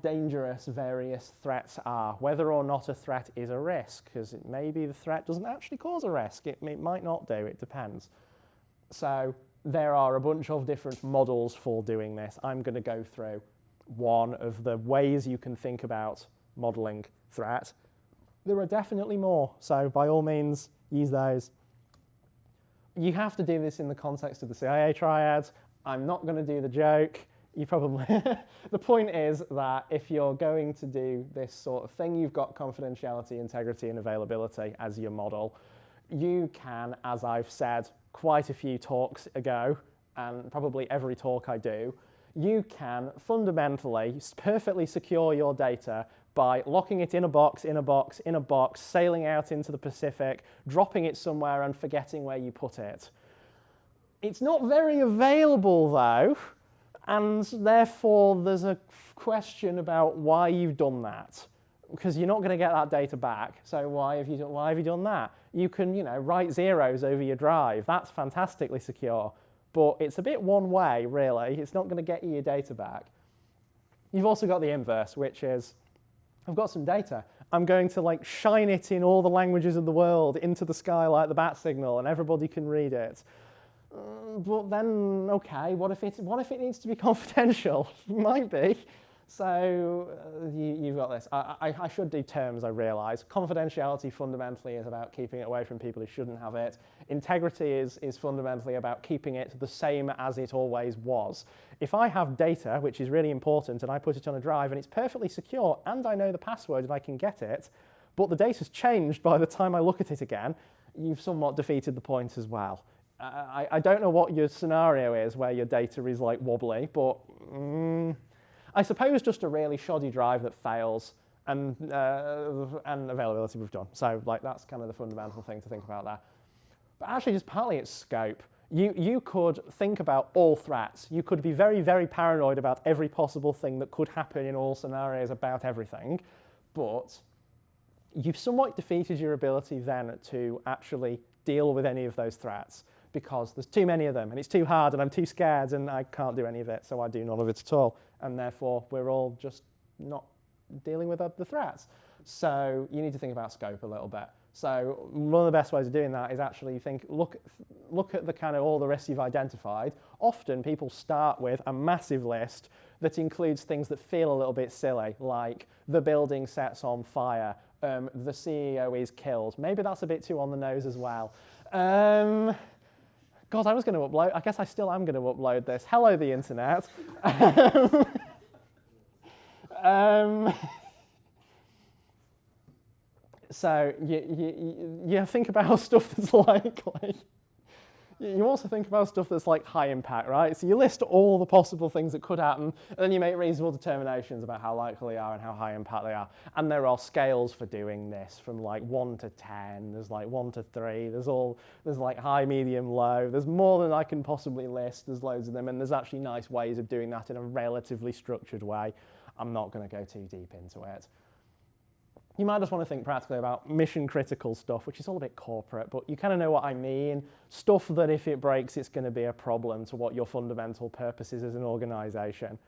dangerous various threats are, whether or not a threat is a risk, because maybe the threat doesn't actually cause a risk. It might not do, it depends. So there are a bunch of different models for doing this. I'm going to go through one of the ways you can think about modeling threat. There are definitely more, so by all means, use those. You have to do this in the context of the CIA triad. I'm not going to do the joke. You probably... The point is that if you're going to do this sort of thing, you've got confidentiality, integrity, and availability as your model. You can, as I've said quite a few talks ago, and probably every talk I do, you can fundamentally perfectly secure your data by locking it in a box, in a box, in a box, sailing out into the Pacific, dropping it somewhere and forgetting where you put it. It's not very available though, and therefore there's a question about why you've done that, because you're not going to get that data back. So why have you done that? You can, write zeros over your drive. That's fantastically secure, but it's a bit one way, really. It's not going to get you your data back. You've also got the inverse, which is, I've got some data. I'm going to shine it in all the languages of the world into the sky like the bat signal, and everybody can read it. But then, okay, what if it needs to be confidential? Might be. So you've got this. I should do terms, I realise. Confidentiality fundamentally is about keeping it away from people who shouldn't have it. Integrity is fundamentally about keeping it the same as it always was. If I have data, which is really important, and I put it on a drive and it's perfectly secure and I know the password and I can get it, but the data's changed by the time I look at it again, you've somewhat defeated the point as well. I don't know what your scenario is where your data is wobbly, but I suppose just a really shoddy drive that fails and availability we've done. So that's kind of the fundamental thing to think about there. But actually just partly it's scope. You could think about all threats. You could be very, very paranoid about every possible thing that could happen in all scenarios about everything, but you've somewhat defeated your ability then to actually deal with any of those threats, because there's too many of them and it's too hard and I'm too scared and I can't do any of it, so I do none of it at all. And therefore, we're all just not dealing with the threats. So you need to think about scope a little bit. So one of the best ways of doing that is actually look at the kind of all the risks you've identified. Often people start with a massive list that includes things that feel a little bit silly, like the building sets on fire, the CEO is killed. Maybe that's a bit too on the nose as well. God, I was going to upload. I guess I still am going to upload this. Hello, the internet. So you think about stuff that's likely. You also think about stuff that's high impact, right? So you list all the possible things that could happen, and then you make reasonable determinations about how likely they are and how high impact they are. And there are scales for doing this, from 1 to 10. There's 1 to 3. There's high, medium, low. There's more than I can possibly list. There's loads of them, and there's actually nice ways of doing that in a relatively structured way. I'm not going to go too deep into it. You might just want to think practically about mission critical stuff, which is all a bit corporate, but you kind of know what I mean. Stuff that if it breaks, it's going to be a problem to what your fundamental purpose is as an organization.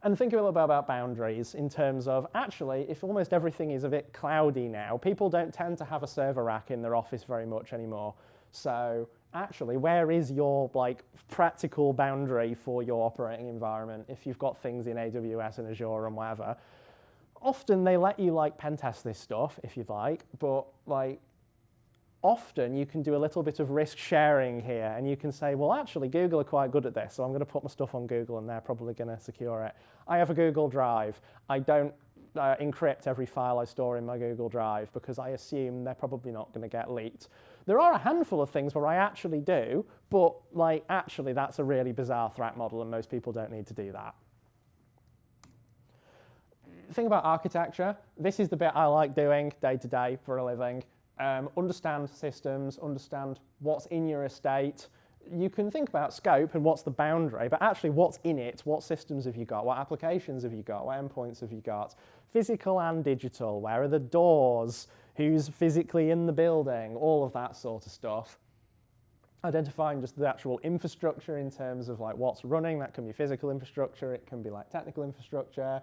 And think a little bit about boundaries in terms of, actually, if almost everything is a bit cloudy now, people don't tend to have a server rack in their office very much anymore. So actually, where is your practical boundary for your operating environment if you've got things in AWS and Azure and whatever? Often they let you pen test this stuff if you'd like, but often you can do a little bit of risk sharing here, and you can say, well, actually Google are quite good at this, so I'm going to put my stuff on Google and they're probably going to secure it. I have a Google Drive. I don't encrypt every file I store in my Google Drive because I assume they're probably not going to get leaked. There are a handful of things where I actually do, but actually that's a really bizarre threat model and most people don't need to do that. Think about architecture. This is the bit I like doing day to day for a living. Understand systems, understand what's in your estate. You can think about scope and what's the boundary, but actually what's in it, what systems have you got, what applications have you got, what endpoints have you got, physical and digital, where are the doors, who's physically in the building, all of that sort of stuff. Identifying just the actual infrastructure in terms of what's running. That can be physical infrastructure, it can be technical infrastructure.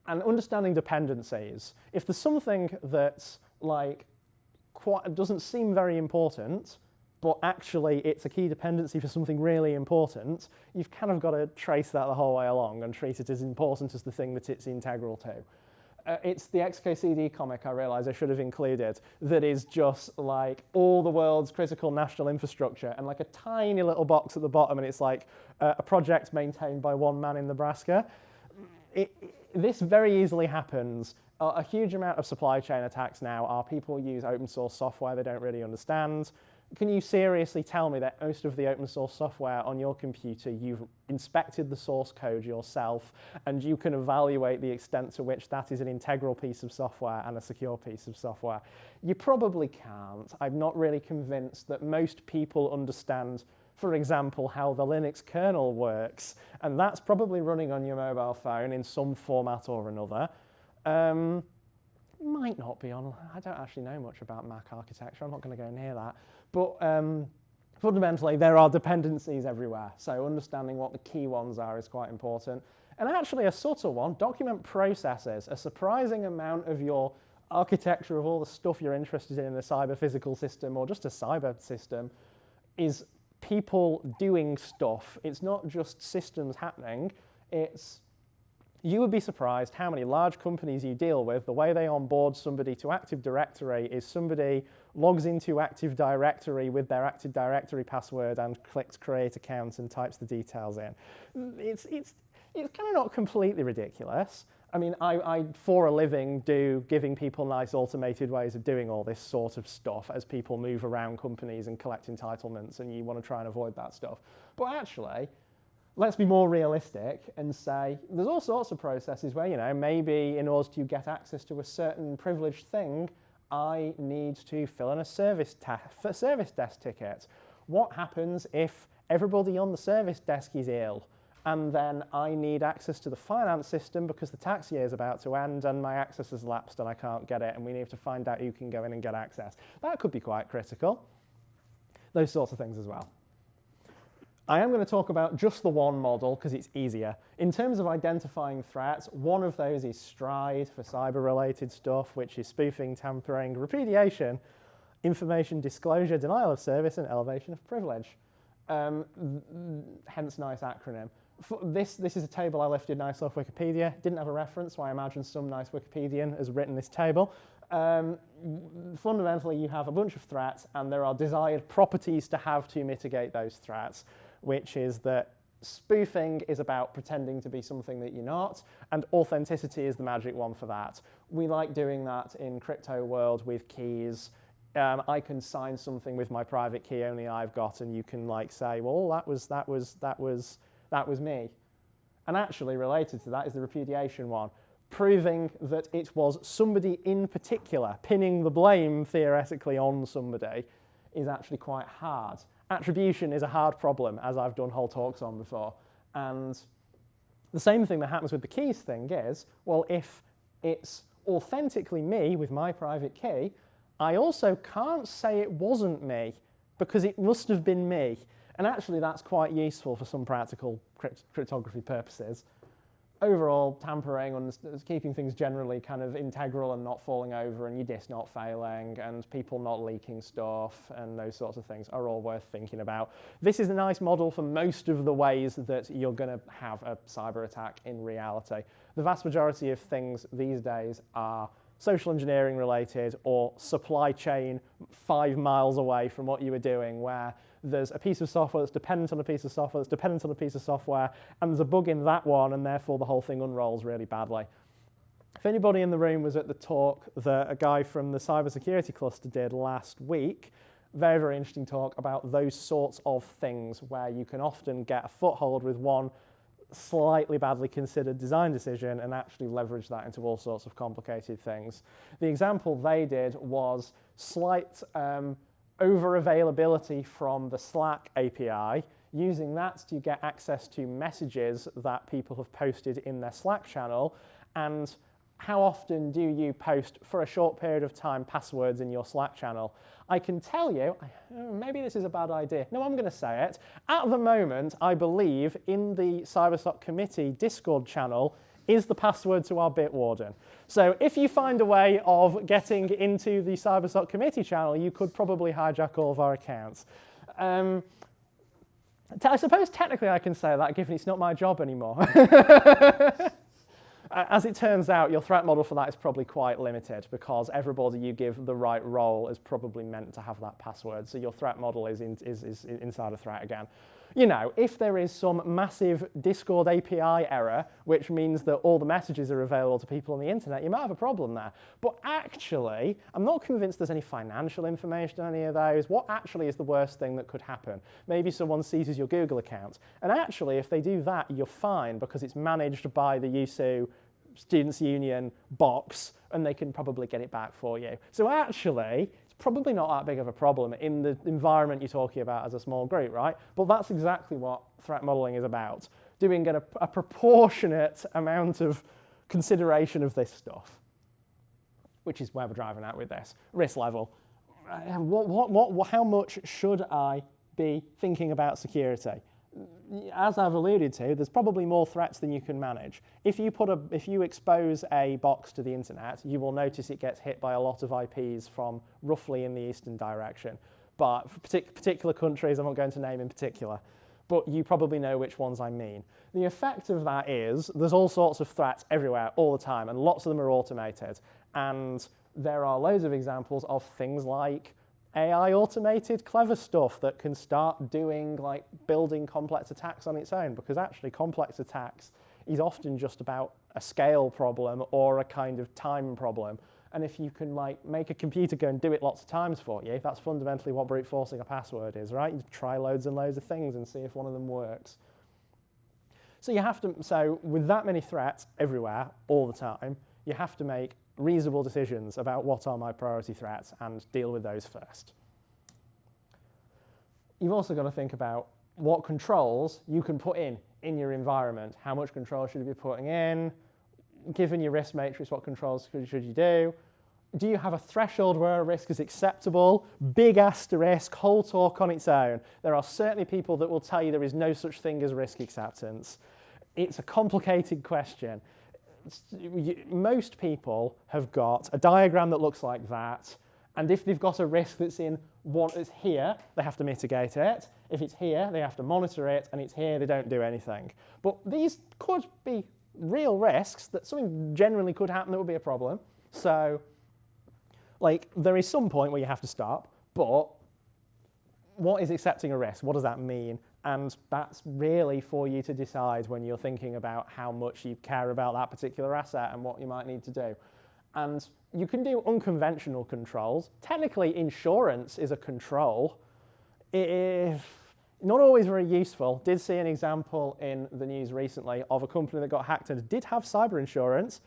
And understanding dependencies. If there's something that's doesn't seem very important, but actually it's a key dependency for something really important, you've kind of got to trace that the whole way along and treat it as important as the thing that it's integral to. It's the XKCD comic I realise I should have included that is just all the world's critical national infrastructure and a tiny little box at the bottom, and it's a project maintained by one man in Nebraska. This very easily happens. A huge amount of supply chain attacks now are people use open source software they don't really understand. Can you seriously tell me that most of the open source software on your computer, you've inspected the source code yourself, and you can evaluate the extent to which that is an integral piece of software and a secure piece of software? You probably can't. I'm not really convinced that most people understand, for example, how the Linux kernel works, and that's probably running on your mobile phone in some format or another. Might not be on, I don't actually know much about Mac architecture, I'm not going to go near that. But fundamentally, there are dependencies everywhere, so understanding what the key ones are is quite important. And actually a subtle one, document processes. A surprising amount of your architecture of all the stuff you're interested in a cyber physical system or just a cyber system is people doing stuff. It's not just systems happening, it's you would be surprised how many large companies you deal with, the way they onboard somebody to Active Directory is somebody logs into Active Directory with their Active Directory password and clicks create account and types the details in. It's kind of not completely ridiculous. I mean, I for a living do giving people nice automated ways of doing all this sort of stuff as people move around companies and collect entitlements, and you want to try and avoid that stuff. But actually, let's be more realistic and say there's all sorts of processes where, you know, maybe in order to get access to a certain privileged thing, I need to fill in a service desk ticket. What happens if everybody on the service desk is ill and then I need access to the finance system because the tax year is about to end and my access has lapsed and I can't get it and we need to find out who can go in and get access? That could be quite critical. Those sorts of things as well. I am going to talk about just the one model because it's easier. In terms of identifying threats, one of those is STRIDE for cyber-related stuff, which is spoofing, tampering, repudiation, information disclosure, denial of service, and elevation of privilege. Hence, nice acronym. This is a table I lifted nice off Wikipedia. Didn't have a reference, so I imagine some nice Wikipedian has written this table. Fundamentally, you have a bunch of threats, and there are desired properties to have to mitigate those threats, which is that spoofing is about pretending to be something that you're not, and authenticity is the magic one for that. We like doing that in crypto world with keys. I can sign something with my private key only I've got, and you can like say, well, that was me. And actually related to that is the repudiation one. Proving that it was somebody in particular, pinning the blame theoretically on somebody, is actually quite hard. Attribution is a hard problem, as I've done whole talks on before. And the same thing that happens with the keys thing is, well, if it's authentically me with my private key, I also can't say it wasn't me because it must have been me. And actually that's quite useful for some practical cryptography purposes. Overall, tampering and keeping things generally kind of integral and not falling over and your disk not failing and people not leaking stuff and those sorts of things are all worth thinking about. This is a nice model for most of the ways that you're going to have a cyber attack in reality. The vast majority of things these days are social engineering related or supply chain 5 miles away from what you were doing, where there's a piece of software that's dependent on a piece of software that's dependent on a piece of software, and there's a bug in that one, and therefore the whole thing unrolls really badly. If anybody in the room was at the talk that a guy from the cybersecurity cluster did last week, very, very interesting talk about those sorts of things where you can often get a foothold with one slightly badly considered design decision and actually leverage that into all sorts of complicated things. The example they did was slight over-availability from the Slack API, using that to get access to messages that people have posted in their Slack channel. And how often do you post for a short period of time passwords in your Slack channel? I can tell you, maybe this is a bad idea. No, I'm going to say it. At the moment, I believe in the CyberSoc committee Discord channel is the password to our Bitwarden. So if you find a way of getting into the CyberSoc committee channel, you could probably hijack all of our accounts. I suppose technically I can say that, given it's not my job anymore. As it turns out, your threat model for that is probably quite limited because everybody you give the right role is probably meant to have that password. So your threat model is inside a threat again. You know, if there is some massive Discord API error, which means that all the messages are available to people on the internet, you might have a problem there. But actually, I'm not convinced there's any financial information on any of those. What actually is the worst thing that could happen? Maybe someone seizes your Google account. And actually, if they do that, you're fine because it's managed by the USU Students' Union box, and they can probably get it back for you. So actually, it's probably not that big of a problem in the environment you're talking about as a small group, right? But that's exactly what threat modeling is about, doing a proportionate amount of consideration of this stuff, which is where we're driving at with this. Risk level. How much should I be thinking about security? As I've alluded to, there's probably more threats than you can manage. If you expose a box to the internet, you will notice it gets hit by a lot of IPs from roughly in the eastern direction. But for particular countries, I'm not going to name in particular, but you probably know which ones I mean. The effect of that is there's all sorts of threats everywhere all the time, and lots of them are automated. And there are loads of examples of things like AI automated clever stuff that can start doing, like, building complex attacks on its own, because actually complex attacks is often just about a scale problem or a kind of time problem. And if you can, like, make a computer go and do it lots of times for you, that's fundamentally what brute forcing a password is, right? You try loads and loads of things and see if one of them works. So with that many threats everywhere all the time, you have to make reasonable decisions about what are my priority threats and deal with those first. You've also got to think about what controls you can put in your environment. How much control should you be putting in? Given your risk matrix, what controls should you do? Do you have a threshold where a risk is acceptable? Big asterisk, whole talk on its own. There are certainly people that will tell you there is no such thing as risk acceptance. It's a complicated question. Most people have got a diagram that looks like that, and if they've got a risk that's here, they have to mitigate it. If it's here, they have to monitor it, and it's here, they don't do anything. But these could be real risks, that something generally could happen that would be a problem. So, like, there is some point where you have to stop, but what is accepting a risk? What does that mean? And that's really for you to decide when you're thinking about how much you care about that particular asset and what you might need to do. And you can do unconventional controls. Technically, insurance is a control. It is not always very useful. Did see an example in the news recently of a company that got hacked and did have cyber insurance.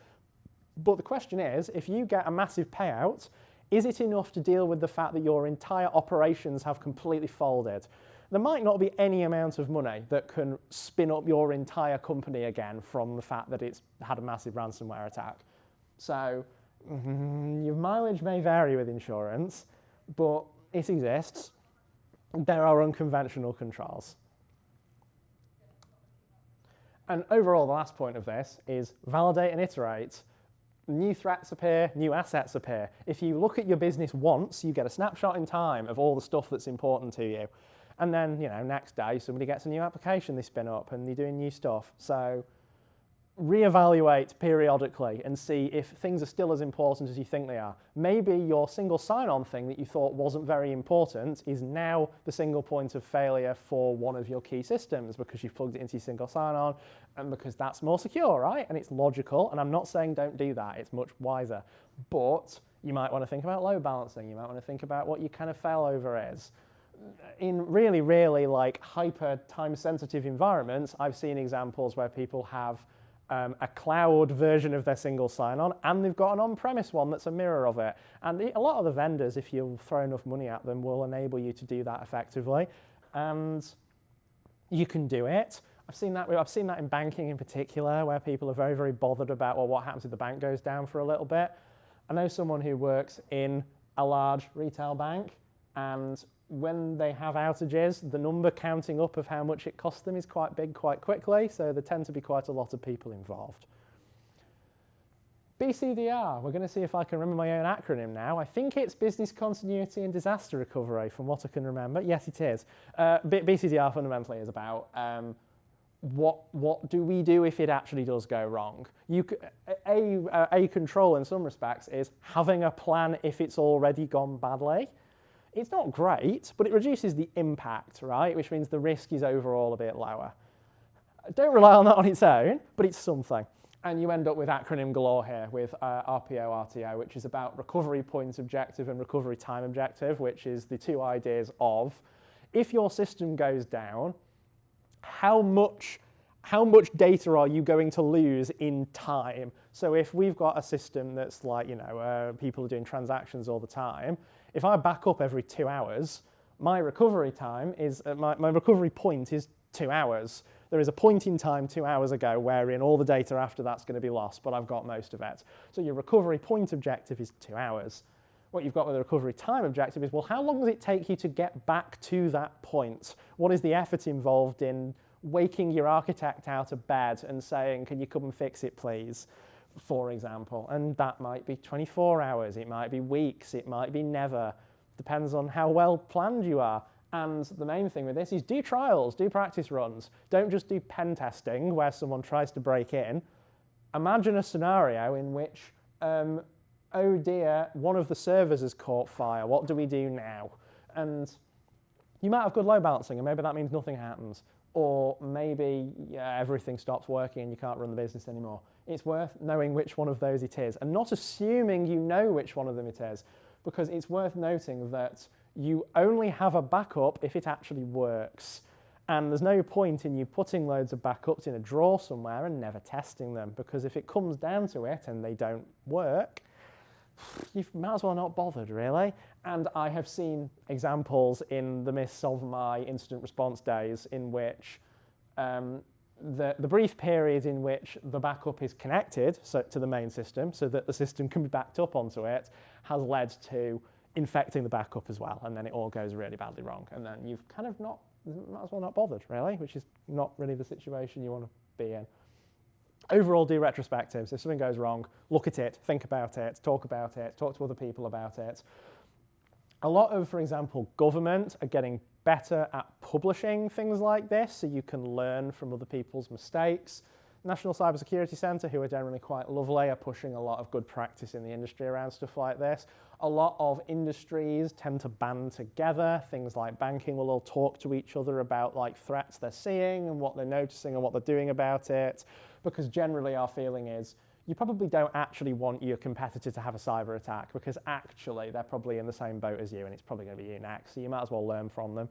But the question is, if you get a massive payout, is it enough to deal with the fact that your entire operations have completely folded? There might not be any amount of money that can spin up your entire company again from the fact that it's had a massive ransomware attack. So your mileage may vary with insurance, but it exists. There are unconventional controls. And overall, the last point of this is validate and iterate. New threats appear, new assets appear. If you look at your business once, you get a snapshot in time of all the stuff that's important to you. And then, next day, somebody gets a new application they spin up and you're doing new stuff. So reevaluate periodically and see if things are still as important as you think they are. Maybe your single sign-on thing that you thought wasn't very important is now the single point of failure for one of your key systems because you've plugged it into your single sign-on and because that's more secure, right? And it's logical, and I'm not saying don't do that. It's much wiser. But you might want to think about load balancing. You might want to think about what your kind of failover is. In really, really hyper time-sensitive environments, I've seen examples where people have a cloud version of their single sign-on and they've got an on-premise one that's a mirror of it. And a lot of the vendors, if you throw enough money at them, will enable you to do that effectively. And you can do it. I've seen that in banking in particular, where people are very, very bothered about, well, what happens if the bank goes down for a little bit? I know someone who works in a large retail bank, and when they have outages, the number counting up of how much it costs them is quite big quite quickly, so there tend to be quite a lot of people involved. BCDR, we're going to see if I can remember my own acronym now. I think it's Business Continuity and Disaster Recovery, from what I can remember. Yes, it is. BCDR fundamentally is about what do we do if it actually does go wrong? A control in some respects is having a plan if it's already gone badly. It's not great, but it reduces the impact, right? Which means the risk is overall a bit lower. Don't rely on that on its own, but it's something. And you end up with acronym galore here with RPO, RTO, which is about recovery point objective and recovery time objective, which is the two ideas of, if your system goes down, how much data are you going to lose in time? So if we've got a system that's like, people are doing transactions all the time, if I back up every 2 hours, my recovery time is, my recovery point is 2 hours. There is a point in time 2 hours ago wherein all the data after that's going to be lost, but I've got most of it. So your recovery point objective is 2 hours. What you've got with the recovery time objective is, well, how long does it take you to get back to that point? What is the effort involved in waking your architect out of bed and saying, can you come and fix it, please, for example? And that might be 24 hours, it might be weeks, it might be never. Depends on how well planned you are. And the main thing with this is do trials, do practice runs. Don't just do pen testing where someone tries to break in. Imagine a scenario in which, oh dear, one of the servers has caught fire. What do we do now? And you might have good load balancing, and maybe that means nothing happens. Or maybe everything stops working and you can't run the business anymore. It's worth knowing which one of those it is, and not assuming you know which one of them it is, because it's worth noting that you only have a backup if it actually works. And there's no point in you putting loads of backups in a drawer somewhere and never testing them, because if it comes down to it and they don't work, you might as well not bothered, really. And I have seen examples in the midst of my incident response days in which the brief period in which the backup is connected to the main system so that the system can be backed up onto it has led to infecting the backup as well, and then it all goes really badly wrong, and then you've kind of might as well not bothered, really, which is not really the situation you want to be in. Overall, do retrospectives. If something goes wrong, look at it, think about it, talk to other people about it. A lot of, for example, government are getting better at publishing things like this so you can learn from other people's mistakes. National Cybersecurity Centre, who are generally quite lovely, are pushing a lot of good practice in the industry around stuff like this. A lot of industries tend to band together. Things like banking will all talk to each other about like threats they're seeing and what they're noticing and what they're doing about it, because generally our feeling is you probably don't actually want your competitor to have a cyber attack, because actually they're probably in the same boat as you and it's probably going to be you next, so you might as well learn from them.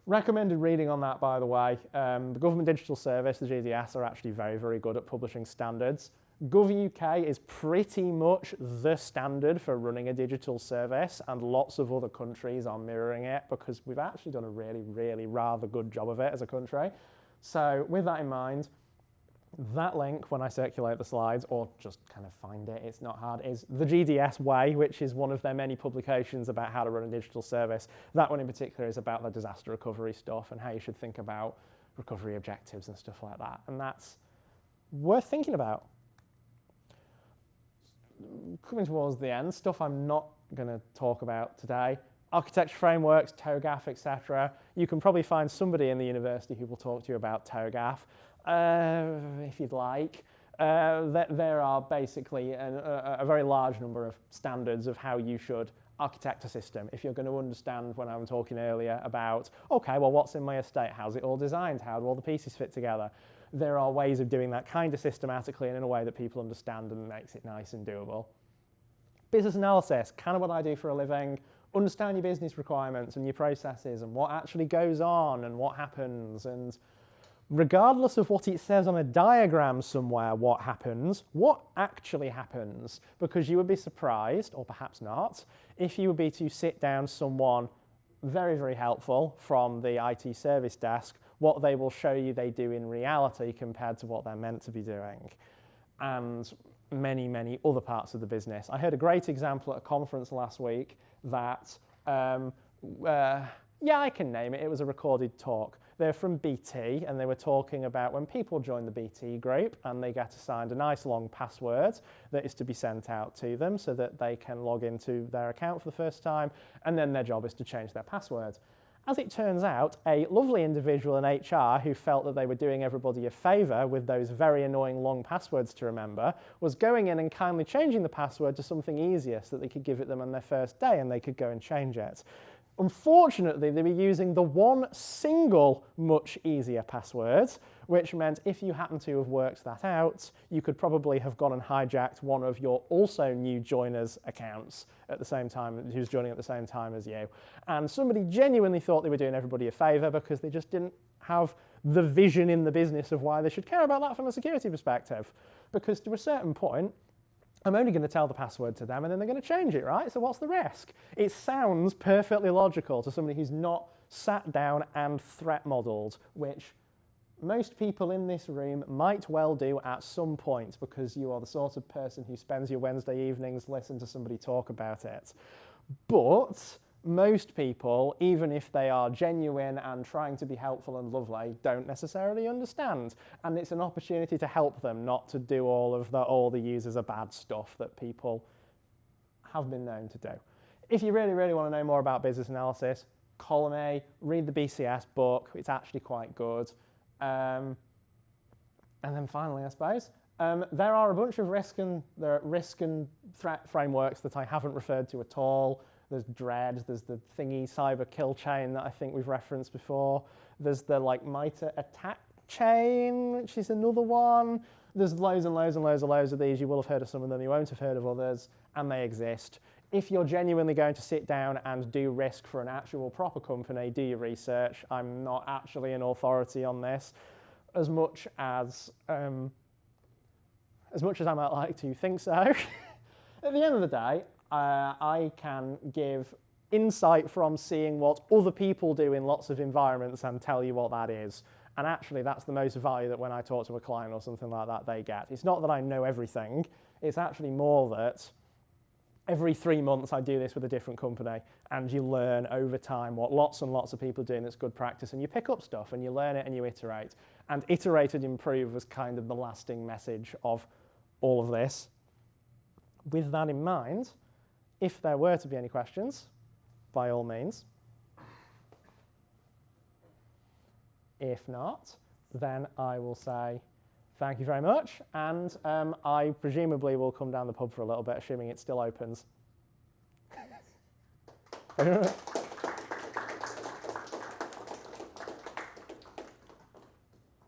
Recommended reading on that, by the way. The Government Digital Service, the GDS, are actually very, very good at publishing standards. GovUK is pretty much the standard for running a digital service, and lots of other countries are mirroring it because we've actually done a really, really rather good job of it as a country. So with that in mind, that link, when I circulate the slides, or just kind of find it, it's not hard, is the GDS Way, which is one of their many publications about how to run a digital service. That one in particular is about the disaster recovery stuff and how you should think about recovery objectives and stuff like that. And that's worth thinking about. Coming towards the end, stuff I'm not going to talk about today. Architecture frameworks, TOGAF, etc. You can probably find somebody in the university who will talk to you about TOGAF. If you'd like. There are basically a very large number of standards of how you should architect a system. If you're going to understand when I was talking earlier about, okay, well, what's in my estate? How's it all designed? How do all the pieces fit together? There are ways of doing that kind of systematically and in a way that people understand and makes it nice and doable. Business analysis, kind of what I do for a living. Understand your business requirements and your processes and what actually goes on and what happens, and regardless of what it says on a diagram somewhere, what actually happens, because you would be surprised, or perhaps not, if you would be to sit down someone very, very helpful from the IT service desk, what they will show you they do in reality compared to what they're meant to be doing, and many, many other parts of the business. I heard a great example at a conference last week that, yeah, I can name it, it was a recorded talk. They're from BT, and they were talking about when people join the BT group and they get assigned a nice long password that is to be sent out to them so that they can log into their account for the first time, and then their job is to change their password. As it turns out, a lovely individual in HR who felt that they were doing everybody a favour with those very annoying long passwords to remember was going in and kindly changing the password to something easier so that they could give it them on their first day and they could go and change it. Unfortunately, they were using the one single much easier password, which meant if you happen to have worked that out, you could probably have gone and hijacked one of your also new joiners' accounts at the same time, who's joining at the same time as you. And somebody genuinely thought they were doing everybody a favour because they just didn't have the vision in the business of why they should care about that from a security perspective. Because to a certain point, I'm only going to tell the password to them and then they're going to change it, right? So what's the risk? It sounds perfectly logical to somebody who's not sat down and threat modelled, which most people in this room might well do at some point because you are the sort of person who spends your Wednesday evenings listening to somebody talk about it. But most people, even if they are genuine and trying to be helpful and lovely, don't necessarily understand. And it's an opportunity to help them, not to do all the users are bad stuff that people have been known to do. If you really, really want to know more about business analysis, column A, read the BCS book. It's actually quite good. And then finally, I suppose, there are a bunch of risk and threat frameworks that I haven't referred to at all. There's DREAD, there's the thingy cyber kill chain that I think we've referenced before. There's the MITRE attack chain, which is another one. There's loads and loads and loads and loads of these. You will have heard of some of them, you won't have heard of others, and they exist. If you're genuinely going to sit down and do risk for an actual proper company, do your research. I'm not actually an authority on this, as much as I might like to think so. At the end of the day, I can give insight from seeing what other people do in lots of environments and tell you what that is. And actually, that's the most value that when I talk to a client or something like that, they get. It's not that I know everything. It's actually more that every 3 months I do this with a different company, and you learn over time what lots and lots of people are doing that's good practice, and you pick up stuff and you learn it and you iterate. And iterate and improve was kind of the lasting message of all of this. With that in mind, if there were to be any questions, by all means. If not, then I will say thank you very much, and I presumably will come down the pub for a little bit, assuming it still opens.